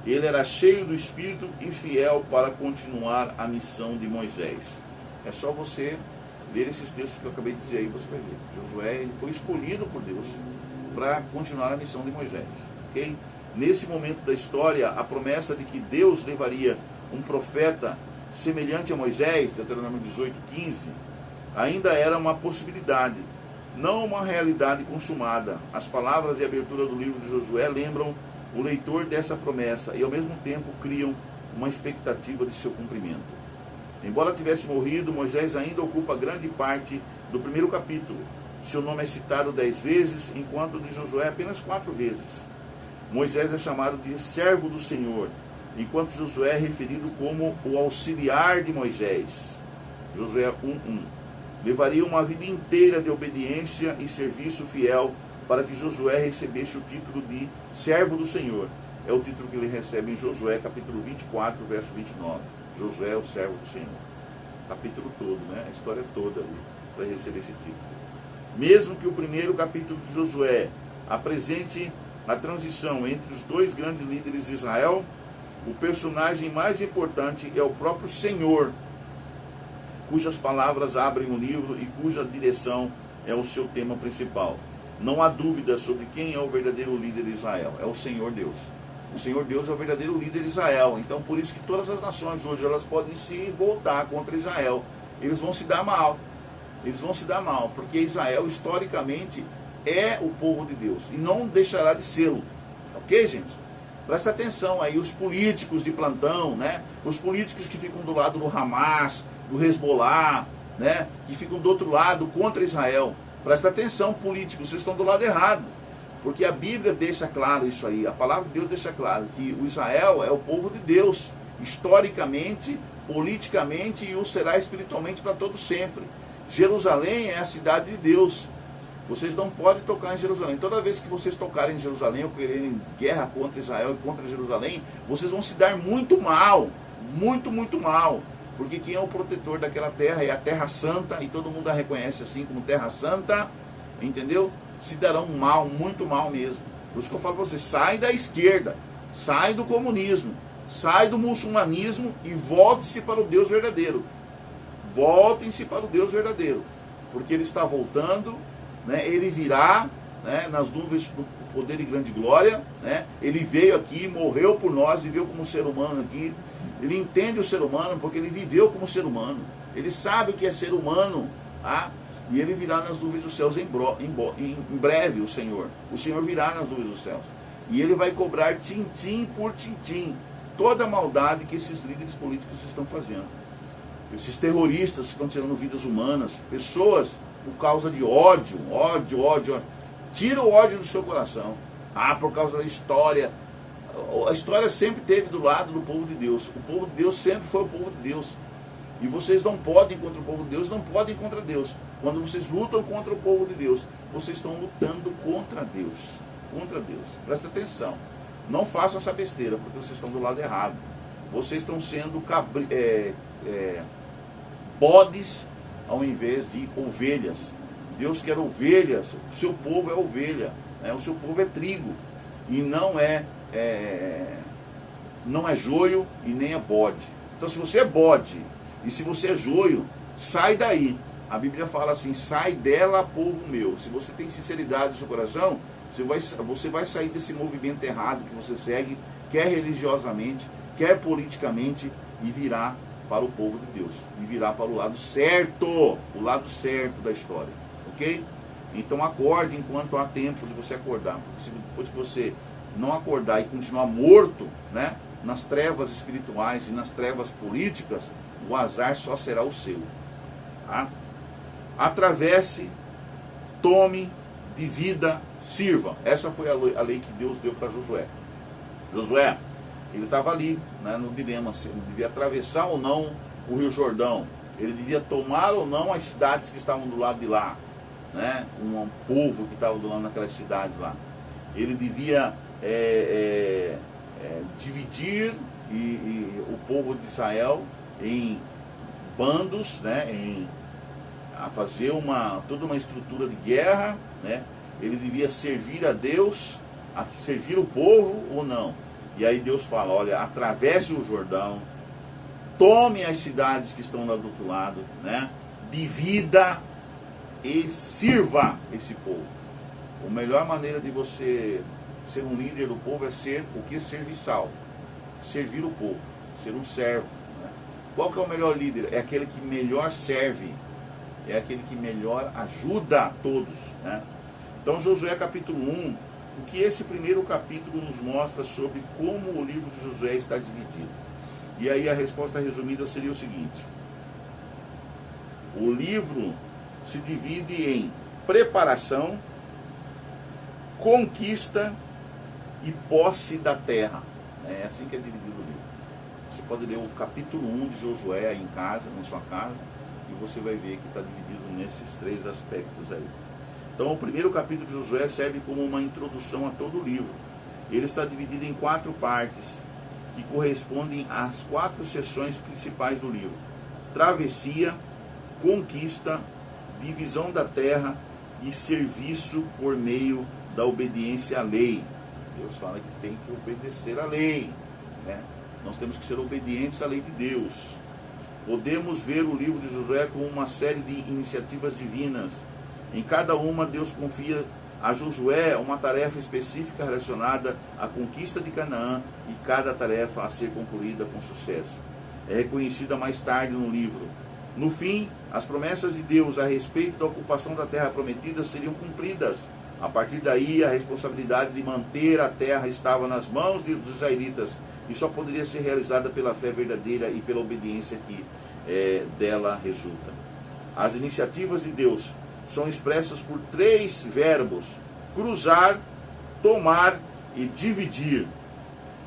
Ele era cheio do Espírito e fiel para continuar a missão de Moisés. É só você ler esses textos que eu acabei de dizer aí, você vai ver. Josué, ele foi escolhido por Deus para continuar a missão de Moisés. Okay? Nesse momento da história, a promessa de que Deus levaria um profeta semelhante a Moisés, Deuteronômio 18, 15, ainda era uma possibilidade, não uma realidade consumada. As palavras e abertura do livro de Josué lembram o leitor dessa promessa e ao mesmo tempo criam uma expectativa de seu cumprimento. Embora tivesse morrido, Moisés ainda ocupa grande parte do primeiro capítulo. Seu nome é citado 10 vezes, enquanto o de Josué apenas 4 vezes. Moisés é chamado de servo do Senhor, enquanto Josué é referido como o auxiliar de Moisés. Josué 1:1. Levaria uma vida inteira de obediência e serviço fiel para que Josué recebesse o título de servo do Senhor. É o título que ele recebe em Josué, capítulo 24, verso 29. Josué é o servo do Senhor. Capítulo todo, né? A história toda ali, para receber esse título. Mesmo que o primeiro capítulo de Josué apresente a transição entre os dois grandes líderes de Israel, o personagem mais importante é o próprio Senhor, cujas palavras abrem o livro e cuja direção é o seu tema principal. Não há dúvida sobre quem é o verdadeiro líder de Israel. É o Senhor Deus. O Senhor Deus é o verdadeiro líder de Israel. Então, por isso que todas as nações hoje, elas podem se voltar contra Israel. Eles vão se dar mal. Eles vão se dar mal. Porque Israel, historicamente, é o povo de Deus. E não deixará de sê-lo. Ok, gente? Presta atenção aí, os políticos de plantão, né? Os políticos que ficam do lado do Hamas, do Hezbollah, né? Que ficam do outro lado contra Israel. Presta atenção, políticos, vocês estão do lado errado. Porque a Bíblia deixa claro isso aí. A palavra de Deus deixa claro que o Israel é o povo de Deus. Historicamente, politicamente e o será espiritualmente para todo sempre. Jerusalém é a cidade de Deus. Vocês não podem tocar em Jerusalém. Toda vez que vocês tocarem em Jerusalém ou quererem guerra contra Israel e contra Jerusalém, vocês vão se dar muito mal. Muito, muito mal. Porque quem é o protetor daquela terra é a Terra Santa, e todo mundo a reconhece assim como Terra Santa, entendeu? Se darão mal, muito mal mesmo. Por isso que eu falo para vocês, sai da esquerda, sai do comunismo, sai do muçulmanismo e volte-se para o Deus verdadeiro. Voltem-se para o Deus verdadeiro, porque Ele está voltando, né? Ele virá, né, nas nuvens do poder e grande glória, né? Ele veio aqui, morreu por nós, viveu como ser humano aqui. Ele entende o ser humano porque ele viveu como ser humano. Ele sabe o que é ser humano, tá? E ele virá nas nuvens dos céus em breve, o Senhor. O Senhor virá nas nuvens dos céus. E ele vai cobrar tintim por tintim. toda a maldade que esses líderes políticos estão fazendo. Esses terroristas que estão tirando vidas humanas, pessoas por causa de ódio. Tira o ódio do seu coração. Por causa da história. A história sempre esteve do lado do povo de Deus. O povo de Deus sempre foi o povo de Deus. E vocês não podem contra o povo de Deus, não podem contra Deus. Quando vocês lutam contra o povo de Deus, vocês estão lutando contra Deus. Contra Deus. Presta atenção. Não façam essa besteira, porque vocês estão do lado errado. Vocês estão sendo bodes ao invés de ovelhas. Deus quer ovelhas. O seu povo é ovelha. O seu povo é trigo. E não é joio e nem é bode. Então, se você é bode e se você é joio, sai daí. A Bíblia fala assim: sai dela, povo meu. Se você tem sinceridade no seu coração, você vai sair desse movimento errado que você segue, quer religiosamente, quer politicamente, e virar para o povo de Deus. E virar para o lado certo da história. Ok? Então acorde enquanto há tempo de você acordar. Porque se depois que você não acordar e continuar morto, né, nas trevas espirituais e nas trevas políticas, o azar só será o seu. Tá? Atravesse, tome, divida, sirva. Essa foi a lei que Deus deu para Josué. Josué, ele estava ali, né, no dilema, se ele devia atravessar ou não o Rio Jordão. Ele devia tomar ou não as cidades que estavam do lado de lá, né, um povo que estava do lado daquelas cidades lá. Ele devia dividir o povo de Israel em bandos, né, a fazer toda uma estrutura de guerra, né? Ele devia servir a Deus, servir o povo ou não. E aí Deus fala: olha, atravesse o Jordão, tome as cidades que estão lá do outro lado, né? Divida e sirva esse povo. A melhor maneira de você ser um líder do povo é ser o que? Serviçal. Servir o povo, ser um servo. Né? Qual que é o melhor líder? É aquele que melhor serve, é aquele que melhor ajuda a todos. Né? Então, Josué capítulo 1, o que esse primeiro capítulo nos mostra sobre como o livro de Josué está dividido. E aí a resposta resumida seria o seguinte: o livro se divide em preparação, conquista e posse da terra. É assim que é dividido o livro. Você pode ler o capítulo 1 de Josué aí em casa, na sua casa, e você vai ver que está dividido nesses três aspectos aí. Então, o primeiro capítulo de Josué serve como uma introdução a todo o livro. Ele está dividido em 4 partes, que correspondem às 4 seções principais do livro: travessia, conquista, divisão da terra e serviço por meio da obediência à lei. Deus fala que tem que obedecer à lei, né? Nós temos que ser obedientes à lei de Deus. Podemos ver o livro de Josué como uma série de iniciativas divinas. Em cada uma, Deus confia a Josué uma tarefa específica relacionada à conquista de Canaã, e cada tarefa a ser concluída com sucesso é reconhecida mais tarde no livro. No fim, as promessas de Deus a respeito da ocupação da terra prometida seriam cumpridas. A partir daí, a responsabilidade de manter a terra estava nas mãos dos israelitas, e só poderia ser realizada pela fé verdadeira e pela obediência que dela resulta. As iniciativas de Deus são expressas por 3 verbos: cruzar, tomar e dividir.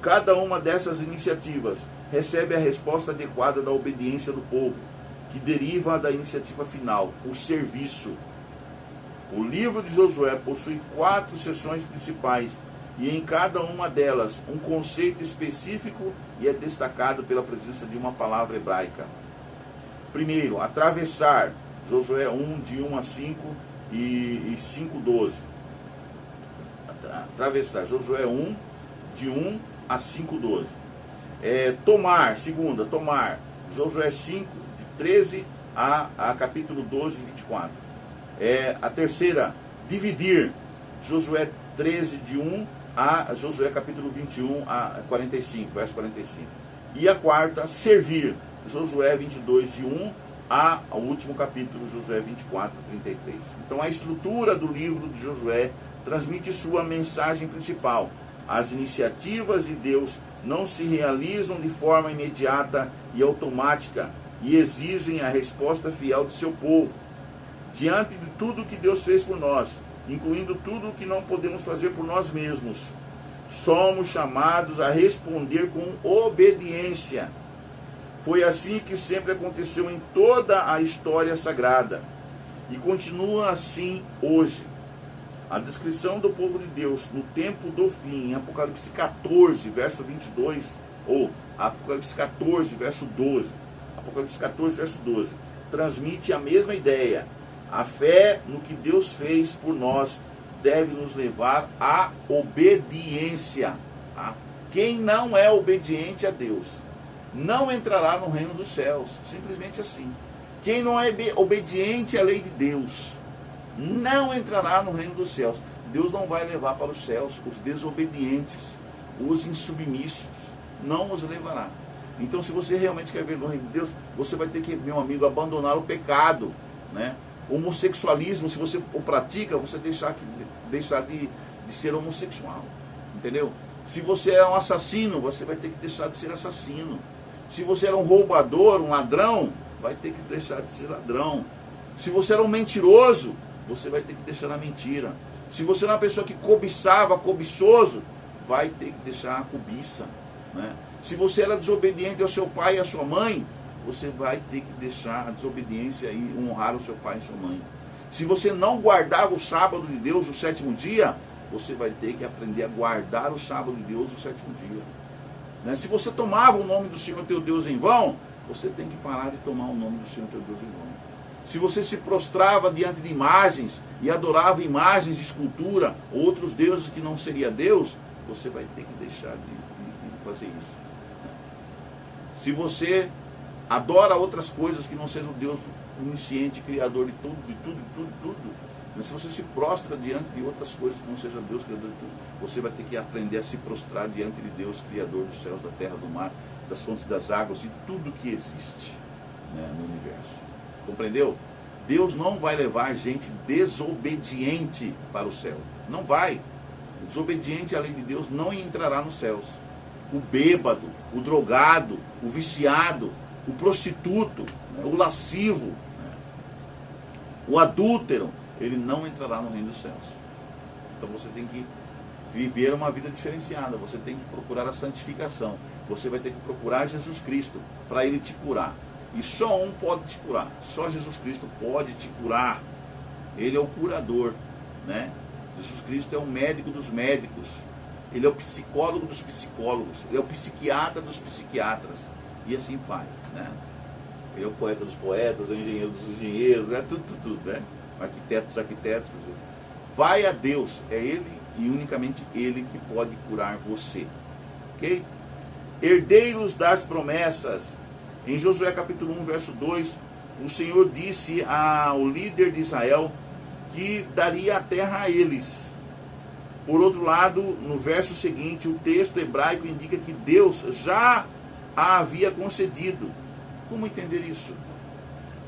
Cada uma dessas iniciativas recebe a resposta adequada da obediência do povo, que deriva da iniciativa final, o serviço. O livro de Josué possui 4 seções principais, e em cada uma delas um conceito específico, e é destacado pela presença de uma palavra hebraica. Primeiro, atravessar, Josué 1, de 1 a 5 e 5, 12. Atravessar, Josué 1, de 1 a 5, 12. Tomar, segunda, tomar, Josué 5, de 13 a capítulo 12, 24. A terceira, dividir, Josué 13, de 1 a Josué capítulo 21 a 45, verso 45. E a quarta, servir, Josué 22, de 1 ao último capítulo, Josué 24, 33. Então a estrutura do livro de Josué transmite sua mensagem principal: As iniciativas de Deus não se realizam de forma imediata e automática e exigem a resposta fiel de seu povo. Diante de tudo que Deus fez por nós, incluindo tudo o que não podemos fazer por nós mesmos, somos chamados a responder com obediência. Foi assim que sempre aconteceu em toda a história sagrada e continua assim hoje. A descrição do povo de Deus no tempo do fim, em Apocalipse 14, verso 22, ou Apocalipse 14, verso 12, Apocalipse 14, verso 12, transmite a mesma ideia. A fé no que Deus fez por nós deve nos levar à obediência. Tá? Quem não é obediente a Deus não entrará no reino dos céus. Simplesmente assim. Quem não é obediente à lei de Deus não entrará no reino dos céus. Deus não vai levar para os céus os desobedientes, os insubmissos. Não os levará. Então, se você realmente quer ver no reino de Deus, você vai ter que, meu amigo, abandonar o pecado, né? Homossexualismo, se você o pratica, você deixar de ser homossexual, entendeu? Se você é um assassino, você vai ter que deixar de ser assassino. Se você era um roubador, um ladrão, vai ter que deixar de ser ladrão. Se você era um mentiroso, você vai ter que deixar a mentira. Se você era uma pessoa que cobiçava, cobiçoso, vai ter que deixar a cobiça, né? Se você era desobediente ao seu pai e à sua mãe, você vai ter que deixar a desobediência e honrar o seu pai e sua mãe. Se você não guardava o sábado de Deus, o sétimo dia, você vai ter que aprender a guardar o sábado de Deus, o sétimo dia. Né? Se você tomava o nome do Senhor teu Deus em vão, você tem que parar de tomar o nome do Senhor teu Deus em vão. Se você se prostrava diante de imagens e adorava imagens de escultura, ou outros deuses que não seria Deus, você vai ter que deixar de fazer isso. Se você adora outras coisas que não sejam Deus onisciente, criador de tudo. Mas se você se prostra diante de outras coisas que não seja Deus, criador de tudo, você vai ter que aprender a se prostrar diante de Deus, criador dos céus, da terra, do mar, das fontes das águas e tudo que existe, né, no universo. Compreendeu? Deus não vai levar gente desobediente para o céu. Não vai. O desobediente à lei de Deus não entrará nos céus. O bêbado, o drogado, o viciado, o prostituto, né, o lascivo, né, o adúltero, ele não entrará no reino dos céus. Então você tem que viver uma vida diferenciada, você tem que procurar a santificação, você vai ter que procurar Jesus Cristo para ele te curar. E só um pode te curar, só Jesus Cristo pode te curar. Ele é o curador, né? Jesus Cristo é o médico dos médicos, ele é o psicólogo dos psicólogos, ele é o psiquiatra dos psiquiatras, e assim vai, né? Ele é o poeta dos poetas, é o engenheiro dos engenheiros, é tudo, né? Arquiteto dos arquitetos. Vai a Deus, é Ele e unicamente Ele que pode curar você, ok? Herdeiros das promessas. Em Josué capítulo 1, verso 2, o Senhor disse ao líder de Israel que daria a terra a eles. Por outro lado, no verso seguinte, o texto hebraico indica que Deus já a havia concedido. Como entender isso?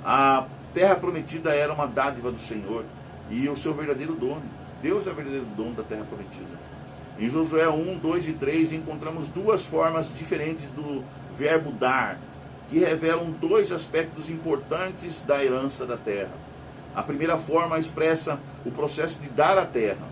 A terra prometida era uma dádiva do Senhor e o seu verdadeiro dono. Deus é o verdadeiro dono da terra prometida. Em Josué 1, 2 e 3 encontramos duas formas diferentes do verbo dar, que revelam dois aspectos importantes da herança da terra. A primeira forma expressa o processo de dar a terra.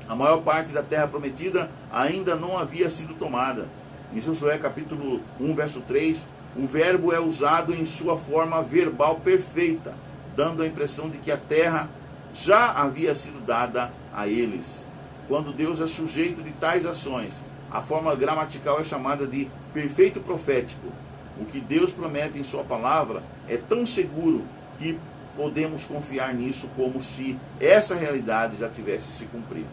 A maior parte da terra prometida ainda não havia sido tomada. Em Josué capítulo 1, verso 3, o verbo é usado em sua forma verbal perfeita, dando a impressão de que a terra já havia sido dada a eles. Quando Deus é sujeito de tais ações, a forma gramatical é chamada de perfeito profético. O que Deus promete em sua palavra é tão seguro que podemos confiar nisso como se essa realidade já tivesse se cumprido.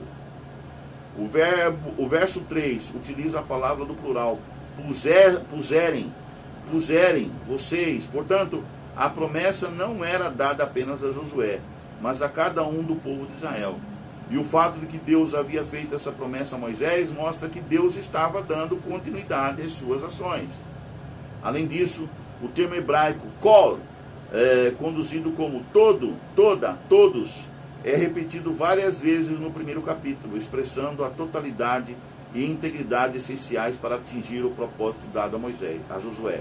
O verso 3 utiliza a palavra do plural, puserem, vocês. Portanto, a promessa não era dada apenas a Josué, mas a cada um do povo de Israel. E o fato de que Deus havia feito essa promessa a Moisés mostra que Deus estava dando continuidade às suas ações. Além disso, o termo hebraico kol, conduzido como todo, toda, todos, é repetido várias vezes no primeiro capítulo, expressando a totalidade e integridade essenciais para atingir o propósito dado a Josué.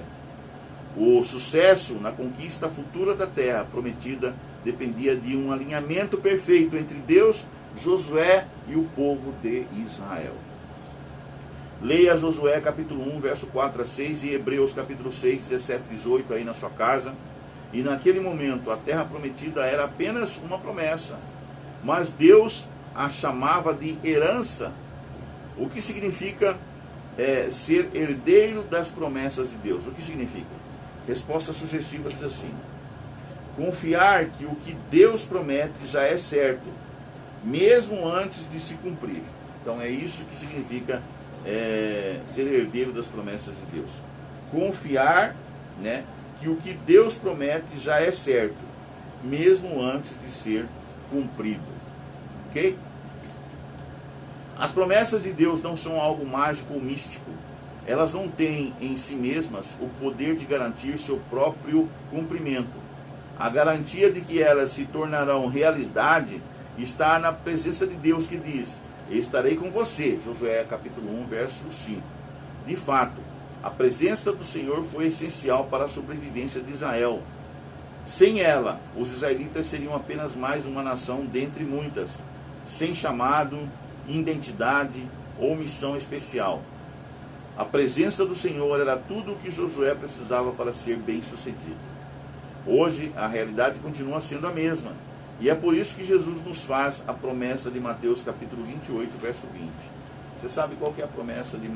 O sucesso na conquista futura da terra prometida dependia de um alinhamento perfeito entre Deus, Josué e o povo de Israel. Leia Josué capítulo 1, verso 4 a 6 e Hebreus capítulo 6, 17 e 18 aí na sua casa. E naquele momento a terra prometida era apenas uma promessa, mas Deus a chamava de herança, o que significa ser herdeiro das promessas de Deus. O que significa? Resposta sugestiva diz assim: confiar que o que Deus promete já é certo, mesmo antes de se cumprir. Então é isso que significa ser herdeiro das promessas de Deus. Confiar, né, que o que Deus promete já é certo, mesmo antes de ser cumprido. Ok? As promessas de Deus não são algo mágico ou místico. Elas não têm em si mesmas o poder de garantir seu próprio cumprimento. A garantia de que elas se tornarão realidade está na presença de Deus, que diz: estarei com você, Josué capítulo 1, verso 5. De fato, a presença do Senhor foi essencial para a sobrevivência de Israel. Sem ela, os israelitas seriam apenas mais uma nação dentre muitas, sem chamado, identidade ou missão especial. A presença do Senhor era tudo o que Josué precisava para ser bem-sucedido. Hoje, a realidade continua sendo a mesma. E é por isso que Jesus nos faz a promessa de Mateus capítulo 28, verso 20. Você sabe qual que é a promessa de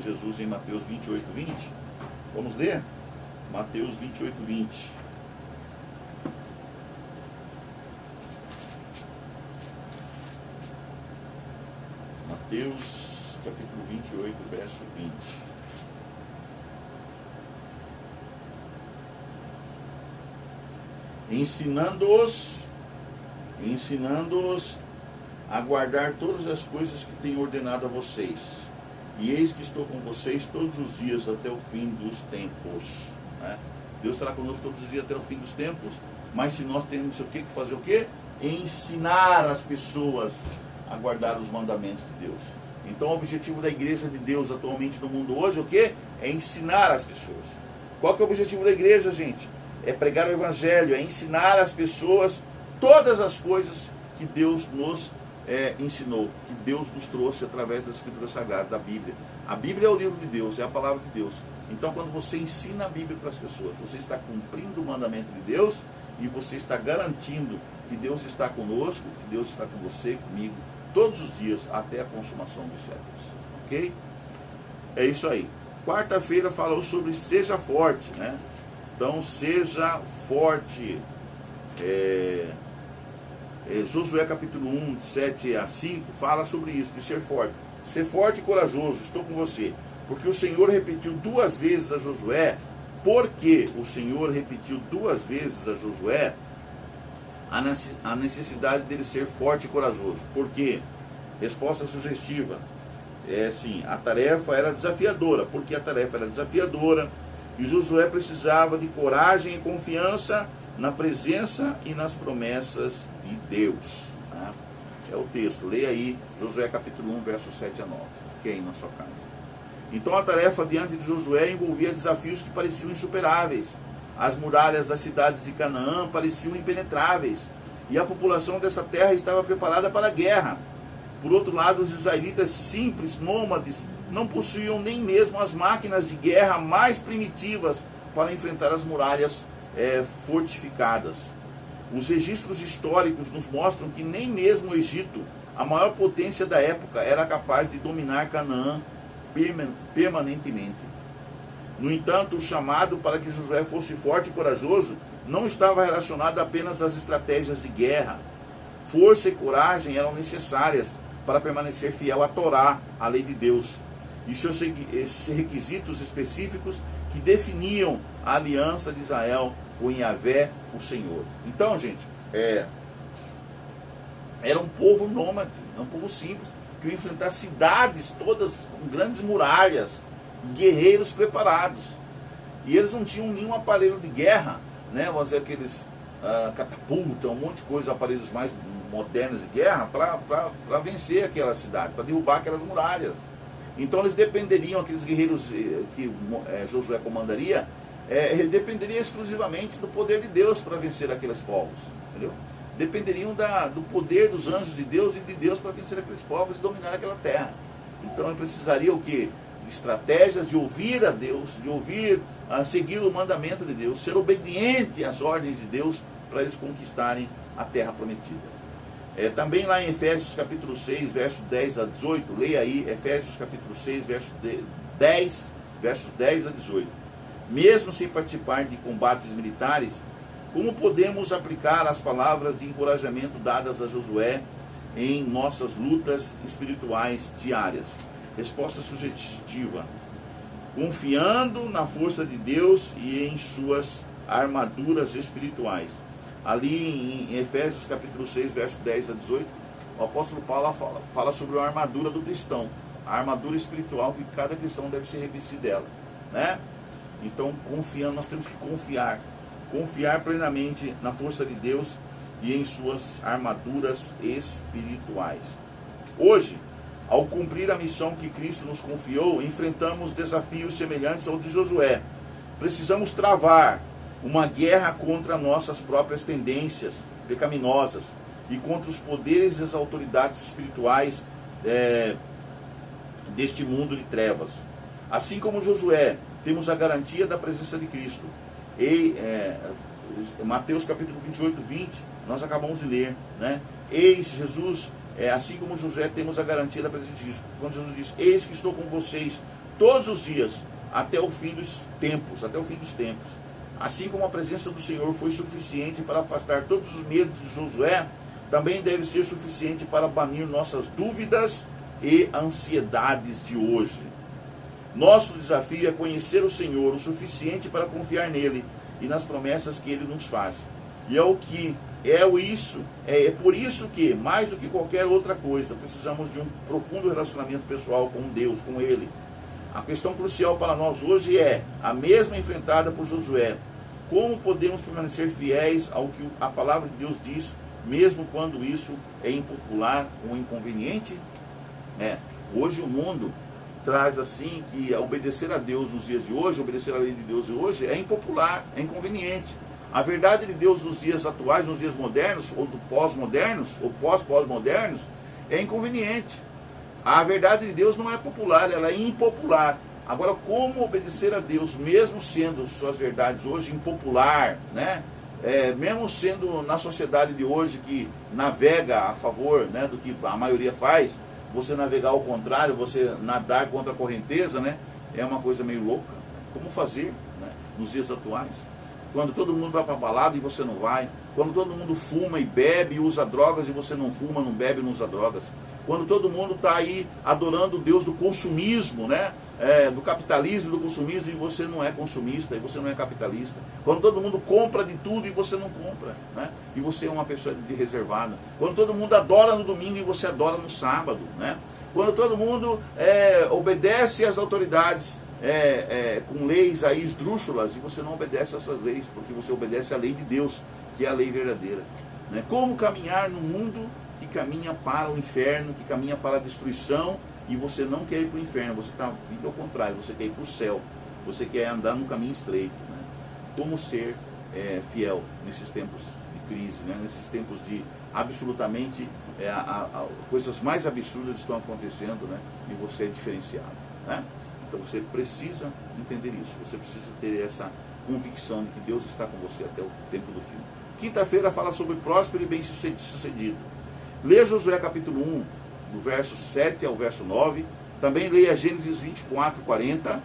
Jesus em Mateus 28, 20? Vamos ler? Mateus 28, 20. Mateus capítulo 28, verso 20. Ensinando-os a guardar todas as coisas que tenho ordenado a vocês. E eis que estou com vocês todos os dias até o fim dos tempos. Né? Deus estará conosco todos os dias até o fim dos tempos. Mas se nós temos que fazer o quê? Ensinar as pessoas a guardar os mandamentos de Deus. Então o objetivo da igreja de Deus atualmente no mundo hoje é o quê? É ensinar as pessoas. Qual que é o objetivo da igreja, gente? É pregar o evangelho, é ensinar as pessoas todas as coisas que Deus nos ensinou, que Deus nos trouxe através da Escritura Sagrada, da Bíblia. A Bíblia é o livro de Deus, é a palavra de Deus. Então quando você ensina a Bíblia para as pessoas, você está cumprindo o mandamento de Deus e você está garantindo que Deus está conosco, que Deus está com você, comigo, todos os dias, até a consumação dos séculos. Ok? É isso aí. Quarta-feira falou sobre seja forte, né? Então, seja forte. Josué capítulo 1, 7 a 5, fala sobre isso, de ser forte. Ser forte e corajoso, estou com você. Porque o Senhor repetiu duas vezes a Josué. Porque o Senhor repetiu duas vezes a Josué a necessidade dele ser forte e corajoso. Por quê? Resposta sugestiva. Sim, a tarefa era desafiadora. Porque a tarefa era desafiadora e Josué precisava de coragem e confiança na presença e nas promessas de Deus. Né? É o texto. Leia aí Josué capítulo 1, versos 7 a 9. Ok, na sua casa. Então a tarefa diante de Josué envolvia desafios que pareciam insuperáveis. As muralhas das cidades de Canaã pareciam impenetráveis. E a população dessa terra estava preparada para a guerra. Por outro lado, os israelitas simples, nômades, não possuíam nem mesmo as máquinas de guerra mais primitivas para enfrentar as muralhas fortificadas. Os registros históricos nos mostram que nem mesmo o Egito, a maior potência da época, era capaz de dominar Canaã permanentemente. No entanto, o chamado para que Josué fosse forte e corajoso não estava relacionado apenas às estratégias de guerra. Força e coragem eram necessárias para permanecer fiel à Torá, à lei de Deus, e seus requisitos específicos que definiam a aliança de Israel com Yahvé, o Senhor. Então, gente, era um povo nômade, um povo simples, que ia enfrentar cidades todas com grandes muralhas, guerreiros preparados. E eles não tinham nenhum aparelho de guerra, né? Vamos dizer, aqueles catapulta, um monte de coisa, aparelhos mais modernos de guerra, para vencer aquela cidade, para derrubar aquelas muralhas. Então eles dependeriam, aqueles guerreiros que Josué comandaria, ele dependeria exclusivamente do poder de Deus para vencer aqueles povos, entendeu? Dependeriam do poder dos anjos de Deus e de Deus para vencer aqueles povos e dominar aquela terra. Então ele precisaria o quê? De estratégias, de ouvir a Deus, de ouvir, seguir o mandamento de Deus, ser obediente às ordens de Deus para eles conquistarem a terra prometida. Também lá em Efésios capítulo 6, versos 10 a 18, leia aí Efésios capítulo 6, versos 10 a 18. Mesmo sem participar de combates militares, como podemos aplicar as palavras de encorajamento dadas a Josué em nossas lutas espirituais diárias? Resposta sugestiva: confiando na força de Deus e em suas armaduras espirituais. Ali em Efésios capítulo 6, verso 10 a 18, o apóstolo Paulo fala sobre a armadura do cristão, a armadura espiritual que cada cristão deve se revestir dela, né? Então, confiando, nós temos que confiar plenamente na força de Deus e em suas armaduras espirituais. Hoje, ao cumprir a missão que Cristo nos confiou, enfrentamos desafios semelhantes ao de Josué. Precisamos travar uma guerra contra nossas próprias tendências pecaminosas e contra os poderes e as autoridades espirituais deste mundo de trevas. Assim como Josué, temos a garantia da presença de Cristo. Mateus capítulo 28, 20, nós acabamos de ler, né? Eis Jesus, assim como Josué, temos a garantia da presença de Cristo. Quando Jesus diz: eis que estou com vocês todos os dias, até o fim dos tempos, Assim como a presença do Senhor foi suficiente para afastar todos os medos de Josué, também deve ser suficiente para banir nossas dúvidas e ansiedades de hoje. Nosso desafio é conhecer o Senhor o suficiente para confiar nele e nas promessas que ele nos faz. E é por isso que, mais do que qualquer outra coisa, precisamos de um profundo relacionamento pessoal com Deus, com ele. A questão crucial para nós hoje é a mesma enfrentada por Josué. Como podemos permanecer fiéis ao que a palavra de Deus diz, mesmo quando isso é impopular ou inconveniente? Hoje o mundo traz assim que obedecer a Deus nos dias de hoje, obedecer a lei de Deus de hoje, é impopular, é inconveniente. A verdade de Deus nos dias atuais, nos dias modernos, ou pós-modernos, ou pós-pós-modernos, é inconveniente. A verdade de Deus não é popular, ela é impopular. Agora, como obedecer a Deus, mesmo sendo suas verdades hoje impopular, né? Mesmo sendo na sociedade de hoje que navega a favor, né, do que a maioria faz, você navegar ao contrário, você nadar contra a correnteza, né, é uma coisa meio louca. Como fazer, né, nos dias atuais? Quando todo mundo vai para a balada e você não vai. Quando todo mundo fuma e bebe e usa drogas e você não fuma, não bebe e não usa drogas. Quando todo mundo está aí adorando o Deus do consumismo, né? Do capitalismo, do consumismo, e você não é consumista, e você não é capitalista. Quando todo mundo compra de tudo e você não compra, né? E você é uma pessoa de reservada. Quando todo mundo adora no domingo e você adora no sábado, né? Quando todo mundo obedece às autoridades com leis aí esdrúxulas, e você não obedece a essas leis, porque você obedece à lei de Deus, que é a lei verdadeira, né? Como caminhar no mundo que caminha para o inferno, que caminha para a destruição, e você não quer ir para o inferno, você está vindo ao contrário, você quer ir para o céu, você quer andar no caminho estreito, né? Como ser fiel nesses tempos de crise, né? Nesses tempos de absolutamente coisas mais absurdas estão acontecendo, né? E você é diferenciado, né? Então você precisa entender isso, você precisa ter essa convicção de que Deus está com você até o tempo do fim. Quinta-feira fala sobre próspero e bem-sucedido. Leia Josué capítulo 1, do verso 7 ao verso 9. Também leia Gênesis 24, 40.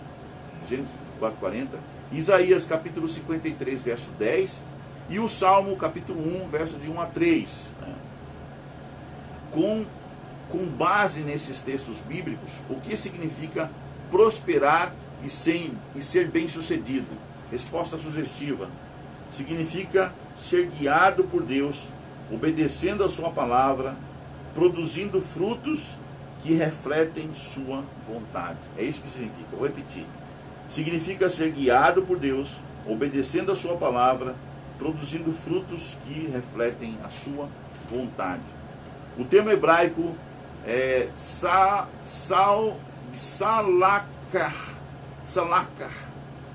Gênesis 24, 40. Isaías capítulo 53, verso 10. E o Salmo capítulo 1, verso de 1 a 3. Com base nesses textos bíblicos, o que significa prosperar e ser bem-sucedido? Resposta sugestiva. Significa ser guiado por Deus, obedecendo a sua palavra, produzindo frutos que refletem sua vontade. É isso que significa. Vou repetir. Significa ser guiado por Deus, obedecendo a sua palavra, produzindo frutos que refletem a sua vontade. O termo hebraico é Tzalakar,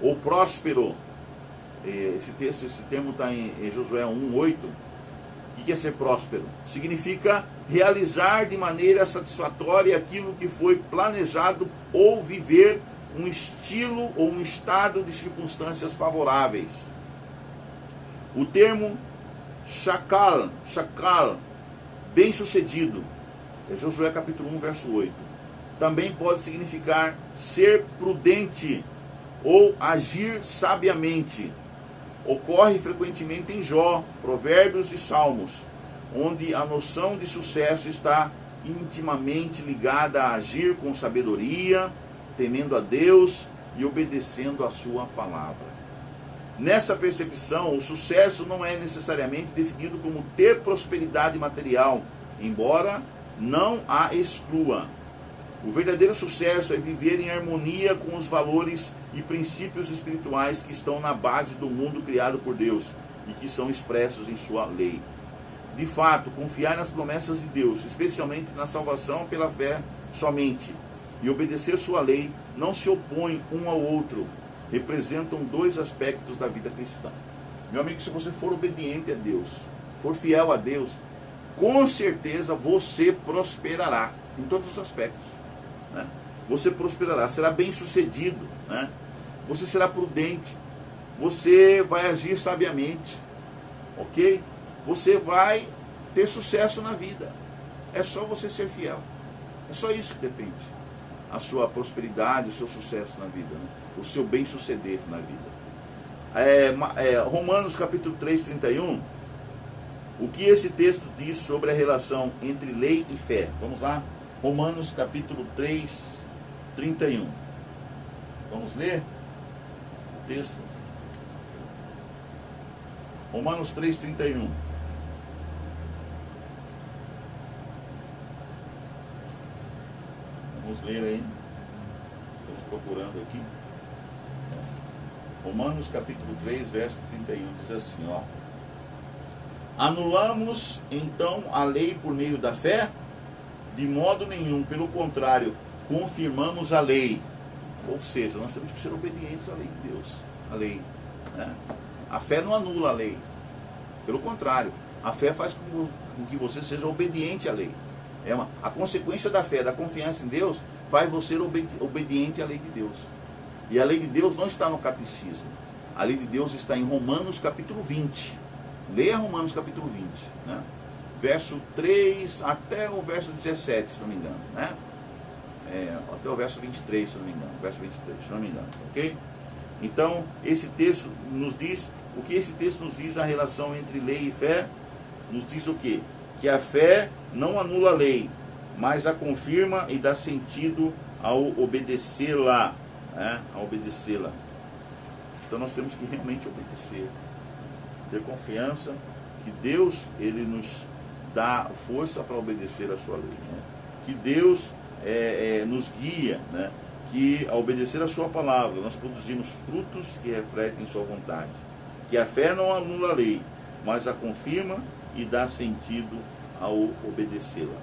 ou próspero. Esse termo está em Josué 1:8. O que é ser próspero? Significa realizar de maneira satisfatória aquilo que foi planejado ou viver um estilo ou um estado de circunstâncias favoráveis. O termo shakal, bem-sucedido, é Josué capítulo 1, verso 8. Também pode significar ser prudente ou agir sabiamente. Ocorre frequentemente em Jó, Provérbios e Salmos, onde a noção de sucesso está intimamente ligada a agir com sabedoria, temendo a Deus e obedecendo a sua palavra. Nessa percepção, o sucesso não é necessariamente definido como ter prosperidade material, embora não a exclua. O verdadeiro sucesso é viver em harmonia com os valores e princípios espirituais que estão na base do mundo criado por Deus e que são expressos em sua lei. De fato, confiar nas promessas de Deus, especialmente na salvação pela fé somente, e obedecer sua lei não se opõem um ao outro, representam dois aspectos da vida cristã. Meu amigo, se você for obediente a Deus, for fiel a Deus, com certeza você prosperará em todos os aspectos. Né? Você prosperará, será bem sucedido, né? Você será prudente, você vai agir sabiamente, ok? Você vai ter sucesso na vida. É só você ser fiel. É só isso que depende. A sua prosperidade, o seu sucesso na vida, né? O seu bem-suceder na vida. Romanos capítulo 3, 31. O que esse texto diz sobre a relação entre lei e fé? Vamos lá? Romanos capítulo 3, 31. Vamos ler o texto? Romanos 3, 31. Vamos ler aí. Estamos procurando aqui. Romanos capítulo 3, verso 31. Diz assim, ó. Anulamos então a lei por meio da fé? De modo nenhum, pelo contrário, confirmamos a lei. Ou seja, nós temos que ser obedientes à lei de Deus. A lei. Né? A fé não anula a lei. Pelo contrário, a fé faz com que você seja obediente à lei. A consequência da fé, da confiança em Deus, faz você obediente à lei de Deus. E a lei de Deus não está no catecismo. A lei de Deus está em Romanos capítulo 20. Leia Romanos capítulo 20. Né? Verso 3 até o verso 17, se não me engano. Né? Até o verso 23, se não me engano. Verso 23, se não me engano. Ok? Então, esse texto nos diz, o que esse texto nos diz a relação entre lei e fé? Nos diz o quê? Que a fé não anula a lei, mas a confirma e dá sentido ao obedecê-la. Né? Ao obedecê-la. Então nós temos que realmente obedecer. Ter confiança que Deus, Ele nos dá força para obedecer a sua lei. Né? Que Deus nos guia, né? Que ao obedecer a sua palavra, nós produzimos frutos que refletem sua vontade. Que a fé não anula a lei, mas a confirma e dá sentido ao obedecê-la.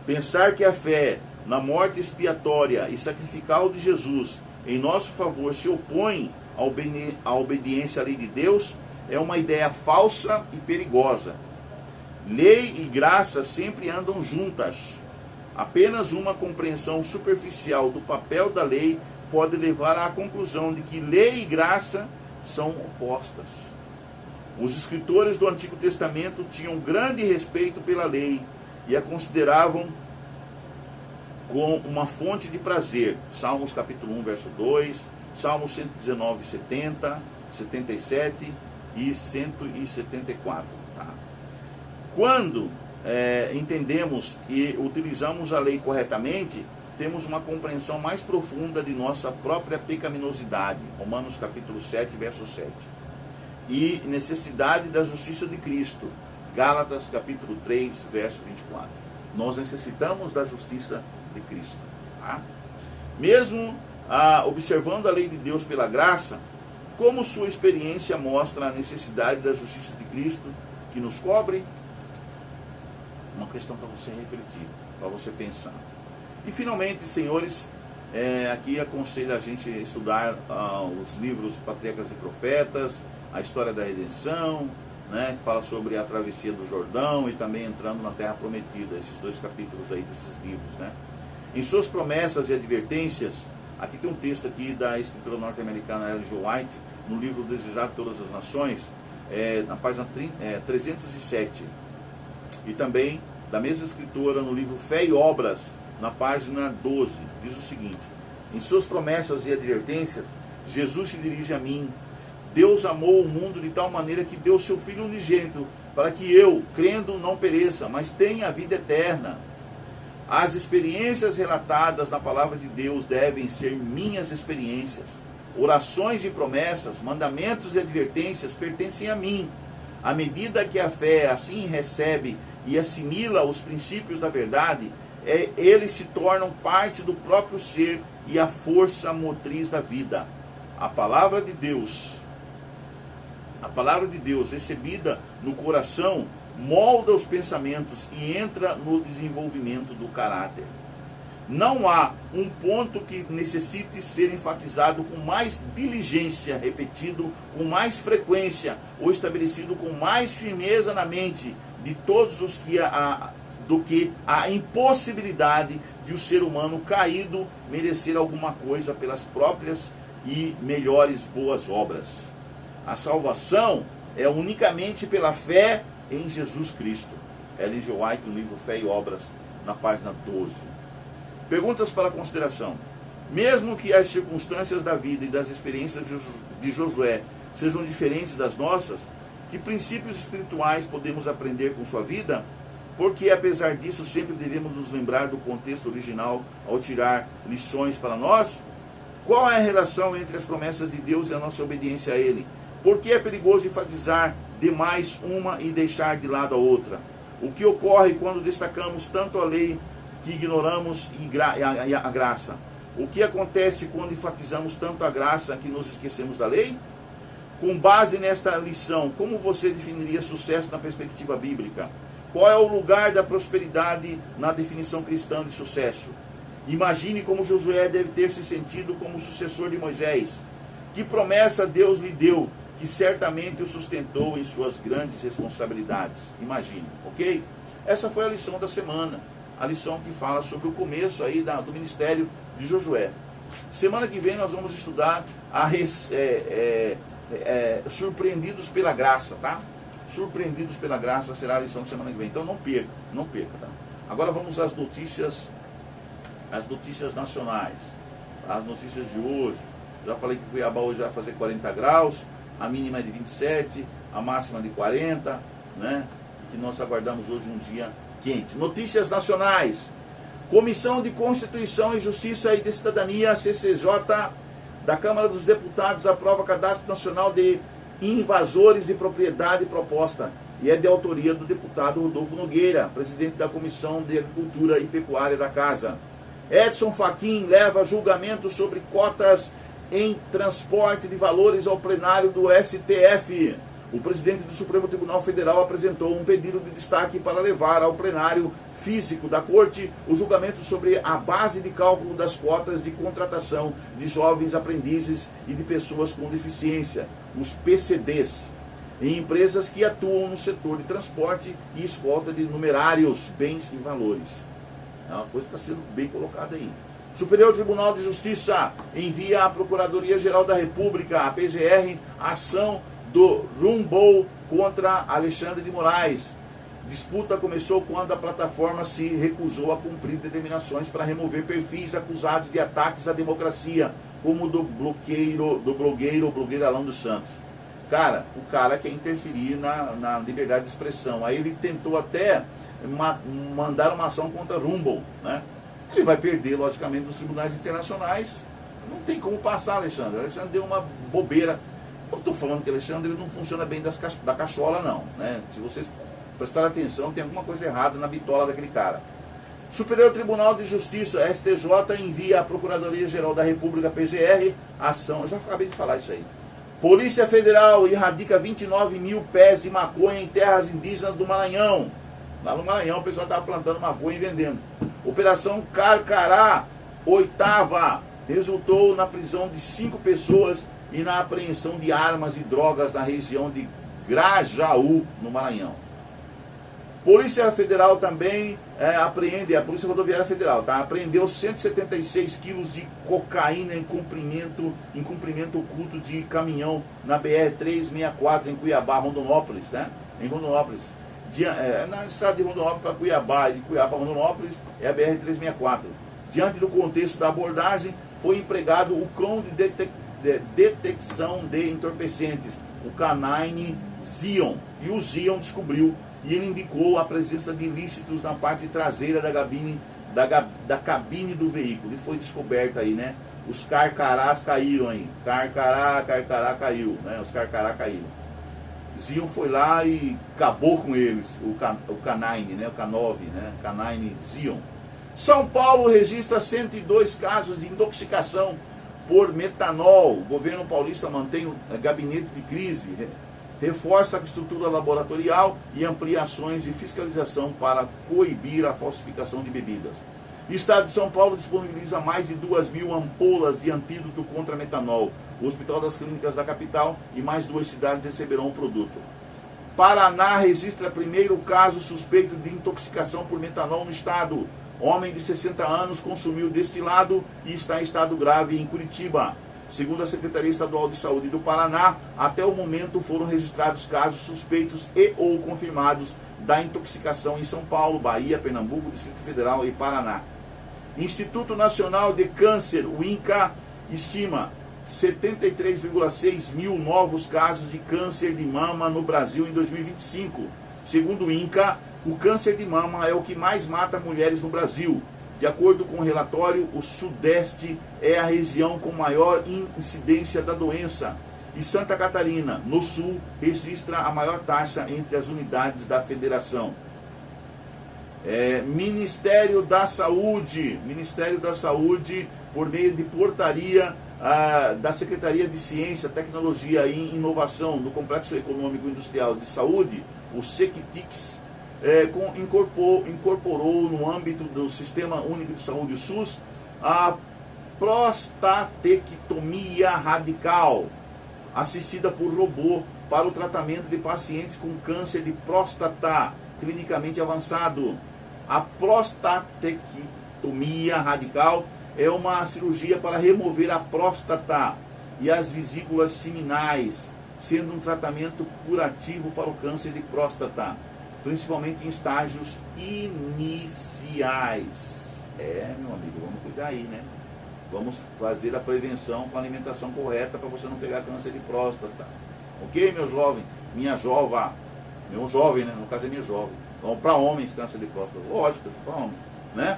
Pensar que a fé na morte expiatória e sacrificial de Jesus em nosso favor se opõe à obediência à lei de Deus é uma ideia falsa e perigosa. Lei e graça sempre andam juntas. Apenas uma compreensão superficial do papel da lei pode levar à conclusão de que lei e graça são opostas. Os escritores do Antigo Testamento tinham grande respeito pela lei e a consideravam como uma fonte de prazer. Salmos capítulo 1, verso 2, Salmos 119, 70, 77 e 174. Tá? Quando entendemos e utilizamos a lei corretamente, temos uma compreensão mais profunda de nossa própria pecaminosidade. Romanos capítulo 7, verso 7. E necessidade da justiça de Cristo. Gálatas capítulo 3, verso 24. Nós necessitamos da justiça de Cristo. Tá? Mesmo observando a lei de Deus pela graça, como sua experiência mostra a necessidade da justiça de Cristo que nos cobre? Uma questão para você refletir, para você pensar. E finalmente, senhores, Aqui aconselho a gente estudar os livros Patriarcas e Profetas, a história da redenção, né, que fala sobre a travessia do Jordão e também entrando na Terra Prometida, esses 2 capítulos aí desses livros, né. Em suas promessas e advertências, aqui tem um texto aqui da escritora norte-americana Ellen G. White, no livro Desejar de Todas as Nações, na página 307. E também da mesma escritora no livro Fé e Obras, na página 12, diz o seguinte: em suas promessas e advertências, Jesus se dirige a mim. Deus amou o mundo de tal maneira que deu seu Filho unigênito, para que eu, crendo, não pereça, mas tenha a vida eterna. As experiências relatadas na palavra de Deus devem ser minhas experiências. Orações e promessas, mandamentos e advertências pertencem a mim. À medida que a fé assim recebe e assimila os princípios da verdade, eles se tornam parte do próprio ser e a força motriz da vida. A palavra de Deus, recebida no coração, molda os pensamentos e entra no desenvolvimento do caráter. Não há um ponto que necessite ser enfatizado com mais diligência, repetido com mais frequência ou estabelecido com mais firmeza na mente de todos os do que a impossibilidade de o ser humano caído merecer alguma coisa pelas próprias e melhores boas obras. A salvação é unicamente pela fé em Jesus Cristo. Ellen G. White, no livro Fé e Obras, na página 12. Perguntas para consideração. Mesmo que as circunstâncias da vida e das experiências de Josué sejam diferentes das nossas, que princípios espirituais podemos aprender com sua vida? Porque, apesar disso, sempre devemos nos lembrar do contexto original ao tirar lições para nós? Qual é a relação entre as promessas de Deus e a nossa obediência a Ele? Por que é perigoso enfatizar demais uma e deixar de lado a outra? O que ocorre quando destacamos tanto a lei que ignoramos a graça? O que acontece quando enfatizamos tanto a graça que nos esquecemos da lei? Com base nesta lição, como você definiria sucesso na perspectiva bíblica? Qual é o lugar da prosperidade na definição cristã de sucesso? Imagine como Josué deve ter se sentido como sucessor de Moisés. Que promessa Deus lhe deu, que certamente o sustentou em suas grandes responsabilidades. Imagine, ok? Essa foi a lição da semana. A lição que fala sobre o começo aí do ministério de Josué. Semana que vem nós vamos estudar Surpreendidos pela Graça, tá? Surpreendidos pela Graça será a lição de semana que vem. Então não perca, tá? Agora vamos às notícias nacionais. As notícias de hoje. Já falei que Cuiabá hoje vai fazer 40 graus, a mínima é de 27, a máxima de 40, né? Que nós aguardamos hoje um dia quente. Notícias nacionais. Comissão de Constituição e Justiça e de Cidadania, CCJ, da Câmara dos Deputados, aprova Cadastro Nacional de Invasores de Propriedade proposta. E é de autoria do deputado Rodolfo Nogueira, presidente da Comissão de Agricultura e Pecuária da Casa. Edson Fachin leva julgamento sobre cotas em transporte de valores ao plenário do STF. O presidente do Supremo Tribunal Federal apresentou um pedido de destaque para levar ao plenário físico da Corte o julgamento sobre a base de cálculo das cotas de contratação de jovens aprendizes e de pessoas com deficiência, os PCDs, em empresas que atuam no setor de transporte e escolta de numerários, bens e valores. É uma coisa que está sendo bem colocada aí. Superior Tribunal de Justiça envia à Procuradoria-Geral da República, a PGR, a ação do Rumble contra Alexandre de Moraes. Disputa começou quando a plataforma se recusou a cumprir determinações para remover perfis acusados de ataques à democracia, como o do blogueiro Alan dos Santos. Cara, o cara quer interferir na liberdade de expressão. Aí ele tentou até mandar uma ação contra Rumble, né? Ele vai perder, logicamente, nos tribunais internacionais. Não tem como passar, Alexandre. Alexandre deu uma bobeira. Eu estou falando que Alexandre não funciona bem da cachola, não, né? Se vocês prestarem atenção, tem alguma coisa errada na bitola daquele cara. Superior Tribunal de Justiça, STJ, envia à Procuradoria-Geral da República, PGR, ação. Eu já acabei de falar isso aí. Polícia Federal erradica 29 mil pés de maconha em terras indígenas do Maranhão. Lá no Maranhão o pessoal estava plantando maconha e vendendo. Operação Carcará oitava resultou na prisão de 5 pessoas e na apreensão de armas e drogas na região de Grajaú, no Maranhão. Polícia Federal também apreende, a Polícia Rodoviária Federal, tá? Apreendeu 176 quilos de cocaína em cumprimento oculto de caminhão na BR-364 em Cuiabá, Rondonópolis, né? Em Rondonópolis. Na estrada de Rondonópolis para Cuiabá e de Cuiabá a Rondonópolis é a BR-364. Diante do contexto da abordagem, foi empregado o cão de detecção de entorpecentes, o Canine Zion, e o Zion descobriu e ele indicou a presença de ilícitos na parte traseira da cabine do veículo. E foi descoberto aí, né? Os carcarás caíram aí. Carcará caiu, né? Os carcará caíram. Zion foi lá e acabou com eles, o Canine, né? O K9, né? Canine Zion. São Paulo registra 102 casos de intoxicação por metanol. O governo paulista mantém o gabinete de crise, reforça a estrutura laboratorial e amplia ações de fiscalização para coibir a falsificação de bebidas. O Estado de São Paulo disponibiliza mais de 2.000 ampolas de antídoto contra metanol. O Hospital das Clínicas da capital e mais 2 cidades receberão o produto. Paraná registra primeiro caso suspeito de intoxicação por metanol no estado. Homem de 60 anos consumiu destilado e está em estado grave em Curitiba. Segundo a Secretaria Estadual de Saúde do Paraná, até o momento foram registrados casos suspeitos e ou confirmados da intoxicação em São Paulo, Bahia, Pernambuco, Distrito Federal e Paraná. Instituto Nacional de Câncer, o INCA, estima 73,6 mil novos casos de câncer de mama no Brasil em 2025. Segundo o INCA, o câncer de mama é o que mais mata mulheres no Brasil. De acordo com o relatório, o Sudeste é a região com maior incidência da doença. E Santa Catarina, no Sul, registra a maior taxa entre as unidades da federação. Ministério da Saúde, por meio de portaria da Secretaria de Ciência, Tecnologia e Inovação do Complexo Econômico Industrial de Saúde, o SECTIX, incorporou no âmbito do Sistema Único de Saúde, o SUS, a prostatectomia radical, assistida por robô para o tratamento de pacientes com câncer de próstata clinicamente avançado. A prostatectomia radical é uma cirurgia para remover a próstata e as vesículas seminais, sendo um tratamento curativo para o câncer de próstata, principalmente em estágios iniciais. Meu amigo, vamos cuidar aí, né? Vamos fazer a prevenção com a alimentação correta para você não pegar câncer de próstata. Ok, meu jovem? Minha jova. Meu jovem, né? No caso é minha jovem. Então, para homens, câncer de próstata. Lógico, para homens, né?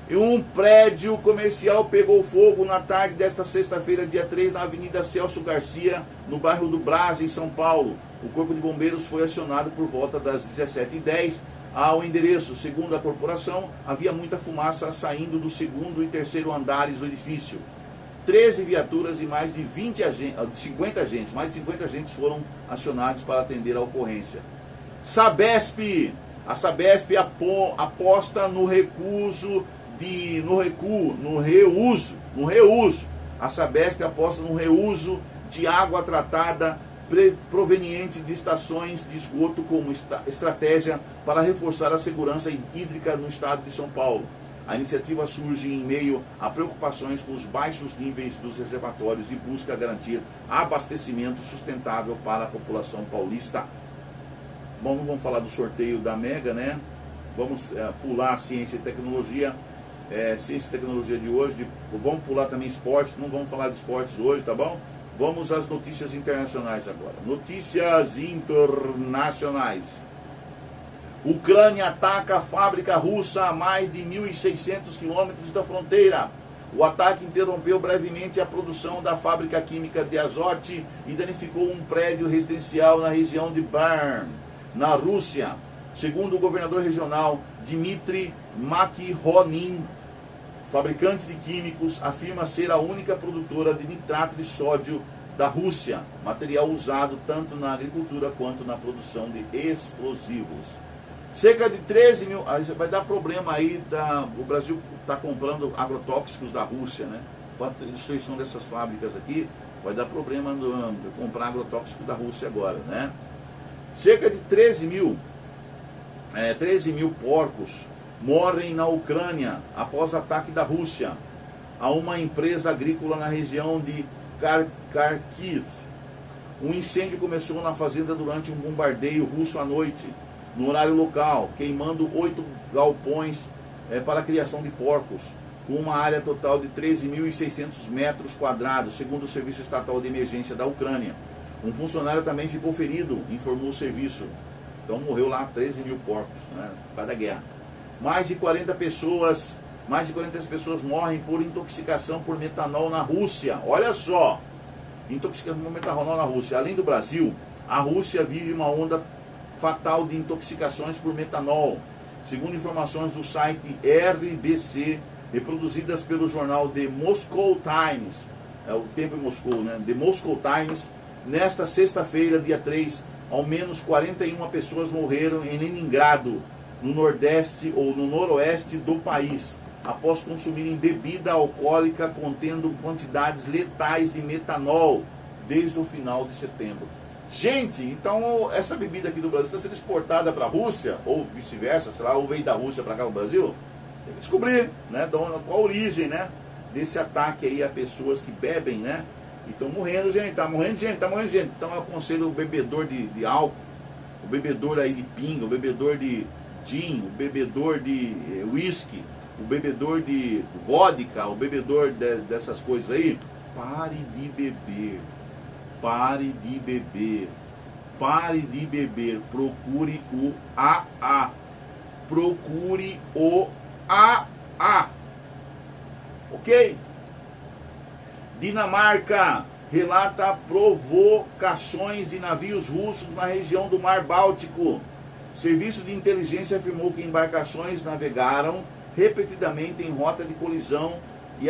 E um prédio comercial pegou fogo na tarde desta sexta-feira, dia 3, na Avenida Celso Garcia, no bairro do Brás, em São Paulo. O Corpo de Bombeiros foi acionado por volta das 17h10 ao endereço. Segundo a corporação, havia muita fumaça saindo do segundo e terceiro andares do edifício. 13 viaturas e mais de 50 agentes foram acionados para atender a ocorrência. Sabesp, a Sabesp aposta no reuso. A Sabesp aposta no reuso de água tratada proveniente de estações de esgoto como estratégia para reforçar a segurança hídrica no estado de São Paulo. A iniciativa surge em meio a preocupações com os baixos níveis dos reservatórios e busca garantir abastecimento sustentável para a população paulista. Bom, não vamos falar do sorteio da Mega, né? Vamos pular a ciência e tecnologia. Ciência e tecnologia de hoje. Vamos pular também esportes. Não vamos falar de esportes hoje, tá bom? Vamos às notícias internacionais agora. Notícias internacionais. Ucrânia ataca a fábrica russa a mais de 1.600 quilômetros da fronteira. O ataque interrompeu brevemente a produção da fábrica química de Azot e danificou um prédio residencial na região de Barm, na Rússia. Segundo o governador regional Dmitry Makronin, fabricante de químicos, afirma ser a única produtora de nitrato de sódio da Rússia, material usado tanto na agricultura quanto na produção de explosivos. Cerca de 13 mil, aí vai dar problema aí, o Brasil está comprando agrotóxicos da Rússia, né? Com a destruição dessas fábricas aqui, vai dar problema de comprar agrotóxicos da Rússia agora, né? Cerca de 13 mil porcos morrem na Ucrânia após ataque da Rússia a uma empresa agrícola na região de Kharkiv. Um incêndio começou na fazenda durante um bombardeio russo à noite, no horário local, queimando 8 galpões para a criação de porcos, com uma área total de 13.600 metros quadrados, segundo o Serviço Estatal de Emergência da Ucrânia. Um funcionário também ficou ferido, informou o serviço. Então morreu lá 13 mil porcos, né, por causa da guerra. Mais de 40 pessoas morrem por intoxicação por metanol na Rússia. Olha só, intoxicação por metanol na Rússia. Além do Brasil, a Rússia vive uma onda fatal de intoxicações por metanol. Segundo informações do site RBC, reproduzidas pelo jornal The Moscow Times, é o tempo em Moscou, né? The Moscow Times, nesta sexta-feira, dia 3, ao menos 41 pessoas morreram em Leningrado, no nordeste ou no noroeste do país, após consumirem bebida alcoólica contendo quantidades letais de metanol desde o final de setembro. Gente, então essa bebida aqui do Brasil está sendo exportada para a Rússia, ou vice-versa, sei lá, ou veio da Rússia para cá no Brasil? Tem que descobrir, né, qual a origem, né, desse ataque aí a pessoas que bebem, né, e estão morrendo, gente, tá morrendo gente. Então eu aconselho o bebedor de álcool, o bebedor aí de pinga, o bebedor de gin, o bebedor de whisky, o bebedor de vodka, o bebedor dessas coisas aí, pare de beber. Pare de beber. Pare de beber. Procure o AA. Procure o AA. Ok? Dinamarca relata provocações de navios russos na região do Mar Báltico. Serviço de inteligência afirmou que embarcações navegaram repetidamente em rota de colisão e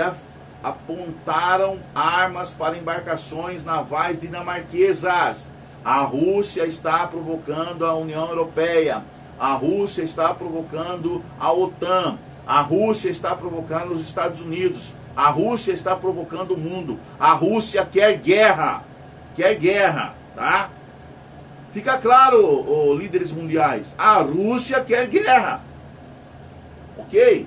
apontaram armas para embarcações navais dinamarquesas. A Rússia está provocando a União Europeia. A Rússia está provocando a OTAN. A Rússia está provocando os Estados Unidos. A Rússia está provocando o mundo. A Rússia quer guerra. Quer guerra, tá? Fica claro, líderes mundiais. A Rússia quer guerra. Ok?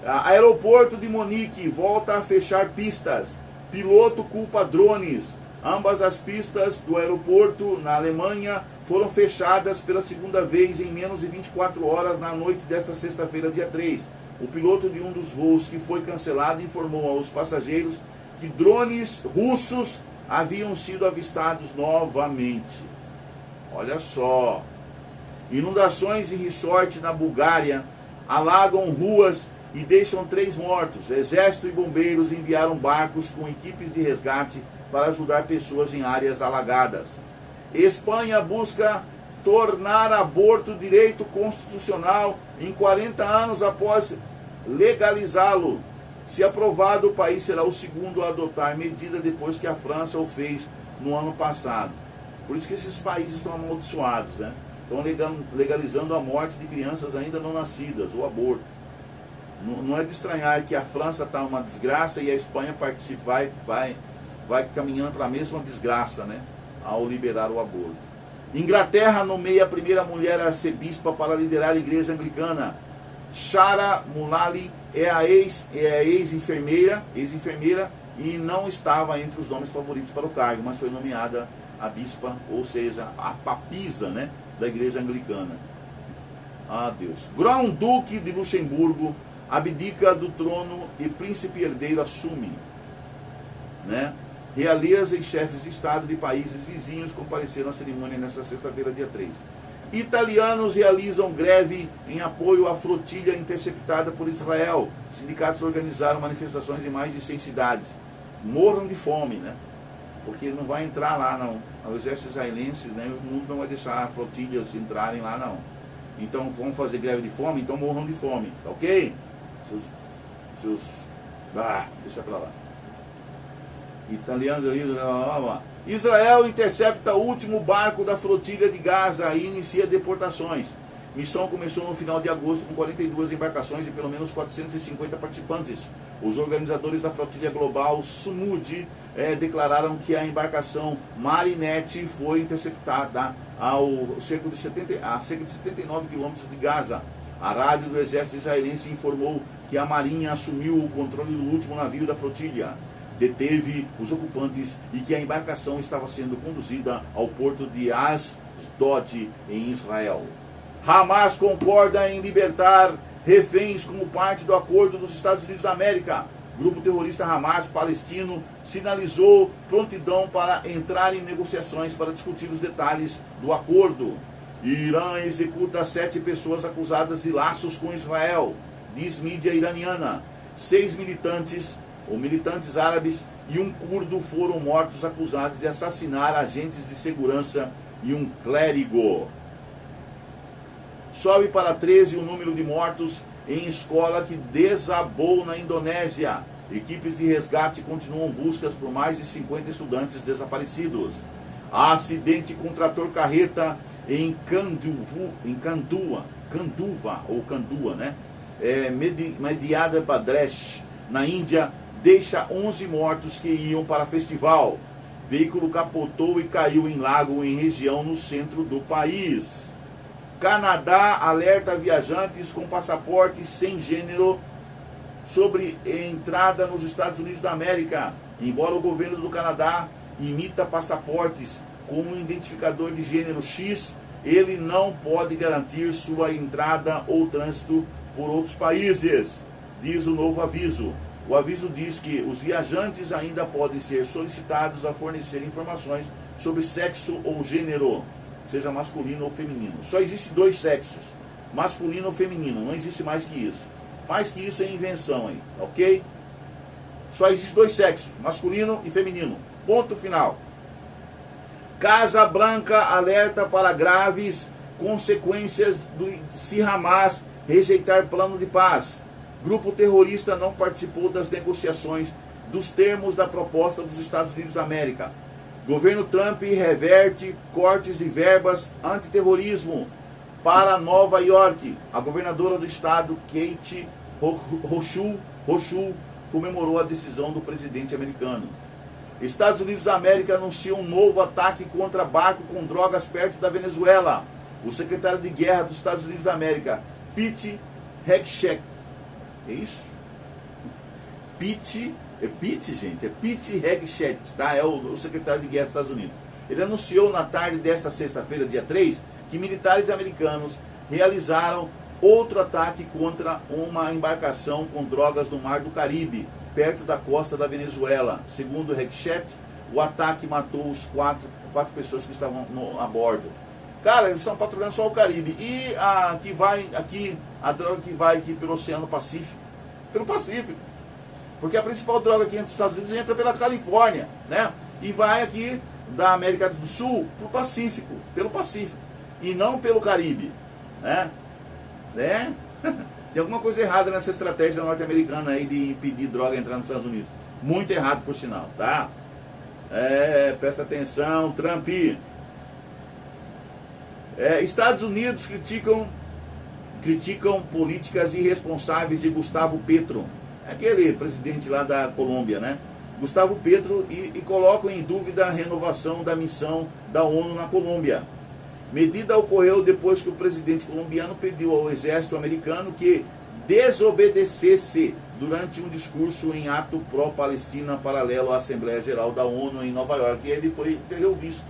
Aeroporto de Munique volta a fechar pistas. Piloto culpa drones. Ambas as pistas do aeroporto na Alemanha foram fechadas pela segunda vez em menos de 24 horas na noite desta sexta-feira, dia 3. O piloto de um dos voos que foi cancelado informou aos passageiros que drones russos haviam sido avistados novamente. Olha só. Inundações em resort na Bulgária alagam ruas e deixam 3 mortos. Exército e bombeiros enviaram barcos com equipes de resgate para ajudar pessoas em áreas alagadas. Espanha busca tornar aborto direito constitucional em 40 anos após legalizá-lo. Se aprovado, o país será o segundo a adotar medida depois que a França o fez no ano passado. Por isso que esses países estão amaldiçoados, né? Estão legalizando a morte de crianças ainda não nascidas, o aborto. Não é de estranhar que a França está uma desgraça e a Espanha vai caminhando para a mesma desgraça, né? Ao liberar o aborto. Inglaterra nomeia a primeira mulher arcebispa para liderar a igreja anglicana. Shara Mullally é a ex-enfermeira e não estava entre os nomes favoritos para o cargo, mas foi nomeada a bispa, ou seja, a papisa, né, da igreja anglicana. Ah, Deus. Grão-duque de Luxemburgo abdica do trono e príncipe herdeiro assume, né? Realeza e chefes de Estado de países vizinhos compareceram à cerimônia nesta sexta-feira, dia 3. Italianos realizam greve em apoio à flotilha interceptada por Israel. Sindicatos organizaram manifestações em mais de 100 cidades. Morram de fome, né? Porque não vai entrar lá, não. O exército israelense, né, o mundo não vai deixar flotilhas entrarem lá, não. Então, vão fazer greve de fome, então morram de fome, tá ok? Deixa pra lá. italianos ali. Israel intercepta o último barco da flotilha de Gaza e inicia deportações. Missão começou no final de agosto com 42 embarcações e pelo menos 450 participantes. Os organizadores da flotilha global Sumud declararam que a embarcação Marinette foi interceptada a cerca de 79 quilômetros de Gaza. A rádio do exército israelense informou que a marinha assumiu o controle do último navio da flotilha, deteve os ocupantes e que a embarcação estava sendo conduzida ao porto de Asdod, em Israel. Hamas concorda em libertar reféns como parte do acordo dos Estados Unidos da América. O grupo terrorista Hamas palestino sinalizou prontidão para entrar em negociações para discutir os detalhes do acordo. Irã executa 7 pessoas acusadas de laços com Israel, diz mídia iraniana. 6 militantes árabes e um curdo foram mortos acusados de assassinar agentes de segurança e um clérigo. Sobe para 13 o número de mortos em escola que desabou na Indonésia. Equipes de resgate continuam buscas por mais de 50 estudantes desaparecidos. Acidente com trator carreta em Kanduva, né? Madhya Pradesh, na Índia, deixa 11 mortos que iam para festival. Veículo capotou e caiu em lago em região no centro do país. Canadá alerta viajantes com passaporte sem gênero sobre entrada nos Estados Unidos da América. Embora o governo do Canadá imita passaportes com um identificador de gênero X, ele não pode garantir sua entrada ou trânsito por outros países, diz o novo aviso. O aviso diz que os viajantes ainda podem ser solicitados a fornecer informações sobre sexo ou gênero, seja masculino ou feminino. Só existe 2 sexos, masculino ou feminino, não existe mais que isso. Mais que isso é invenção aí, ok? Só existe 2 sexos, masculino e feminino. Ponto final. Casa Branca alerta para graves consequências se Hamas rejeitar plano de paz. Grupo terrorista não participou das negociações dos termos da proposta dos Estados Unidos da América. Governo Trump reverte cortes de verbas antiterrorismo para Nova York. A governadora do estado, Kate Hochul, comemorou a decisão do presidente americano. Estados Unidos da América anunciou um novo ataque contra barco com drogas perto da Venezuela. O secretário de Guerra dos Estados Unidos da América, Pete Hegseth, é isso? Pete Hegseth, tá? É o secretário de Guerra dos Estados Unidos. Ele anunciou na tarde desta sexta-feira, dia 3, que militares americanos realizaram outro ataque contra uma embarcação com drogas no Mar do Caribe, perto da costa da Venezuela. Segundo Hegseth, o ataque matou os quatro pessoas que estavam a bordo. Cara, eles estão patrulhando só o Caribe. E a droga que vai aqui pelo Oceano Pacífico. Pelo Pacífico. Porque a principal droga que entra nos Estados Unidos entra pela Califórnia, né? E vai aqui da América do Sul pro Pacífico, pelo Pacífico. E não pelo Caribe, né? Tem alguma coisa errada nessa estratégia norte-americana aí de impedir droga entrar nos Estados Unidos. Muito errado, por sinal, tá? Presta atenção, Trump. Estados Unidos criticam políticas irresponsáveis de Gustavo Petro, aquele presidente lá da Colômbia, né? Gustavo Petro, e colocam em dúvida a renovação da missão da ONU na Colômbia. Medida ocorreu depois que o presidente colombiano pediu ao exército americano que desobedecesse durante um discurso em ato pró-Palestina paralelo à Assembleia Geral da ONU em Nova York. E ele perdeu o visto.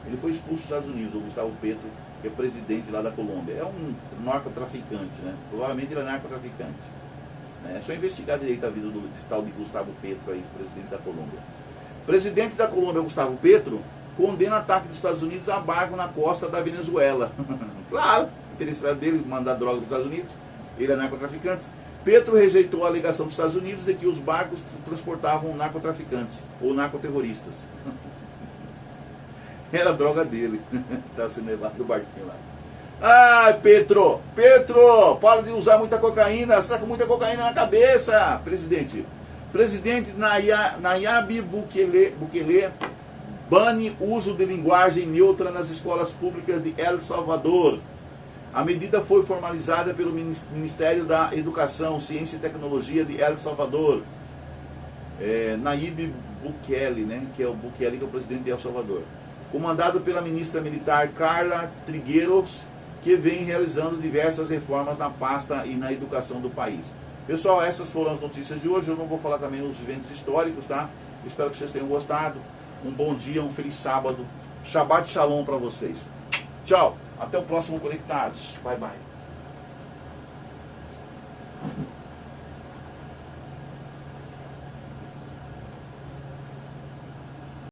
Ele foi expulso dos Estados Unidos, o Gustavo Petro, que é presidente lá da Colômbia. É um narcotraficante, né? Provavelmente ele é narcotraficante. É só investigar direito a vida do tal de Gustavo Petro aí, presidente da Colômbia. Presidente da Colômbia, Gustavo Petro, condena ataque dos Estados Unidos a barco na costa da Venezuela. Claro, interesse dele mandar droga para os Estados Unidos. Ele é narcotraficante. Petro rejeitou a alegação dos Estados Unidos de que os barcos transportavam narcotraficantes ou narcoterroristas. Era a droga dele. Estava sendo levado do barquinho lá. Ai, Petro, para de usar muita cocaína. Você está com muita cocaína na cabeça, presidente. Presidente Nayib Bukele bane uso de linguagem neutra nas escolas públicas de El Salvador. A medida foi formalizada pelo Ministério da Educação, Ciência e Tecnologia de El Salvador. Nayib Bukele, né, que é o Bukele, que é o presidente de El Salvador. Comandado pela ministra militar Carla Trigueros, que vem realizando diversas reformas na pasta e na educação do país. Pessoal, essas foram as notícias de hoje. Eu não vou falar também os eventos históricos, tá? Espero que vocês tenham gostado. Um bom dia, um feliz sábado. Shabbat Shalom para vocês. Tchau. Até o próximo Conectados. Bye, bye.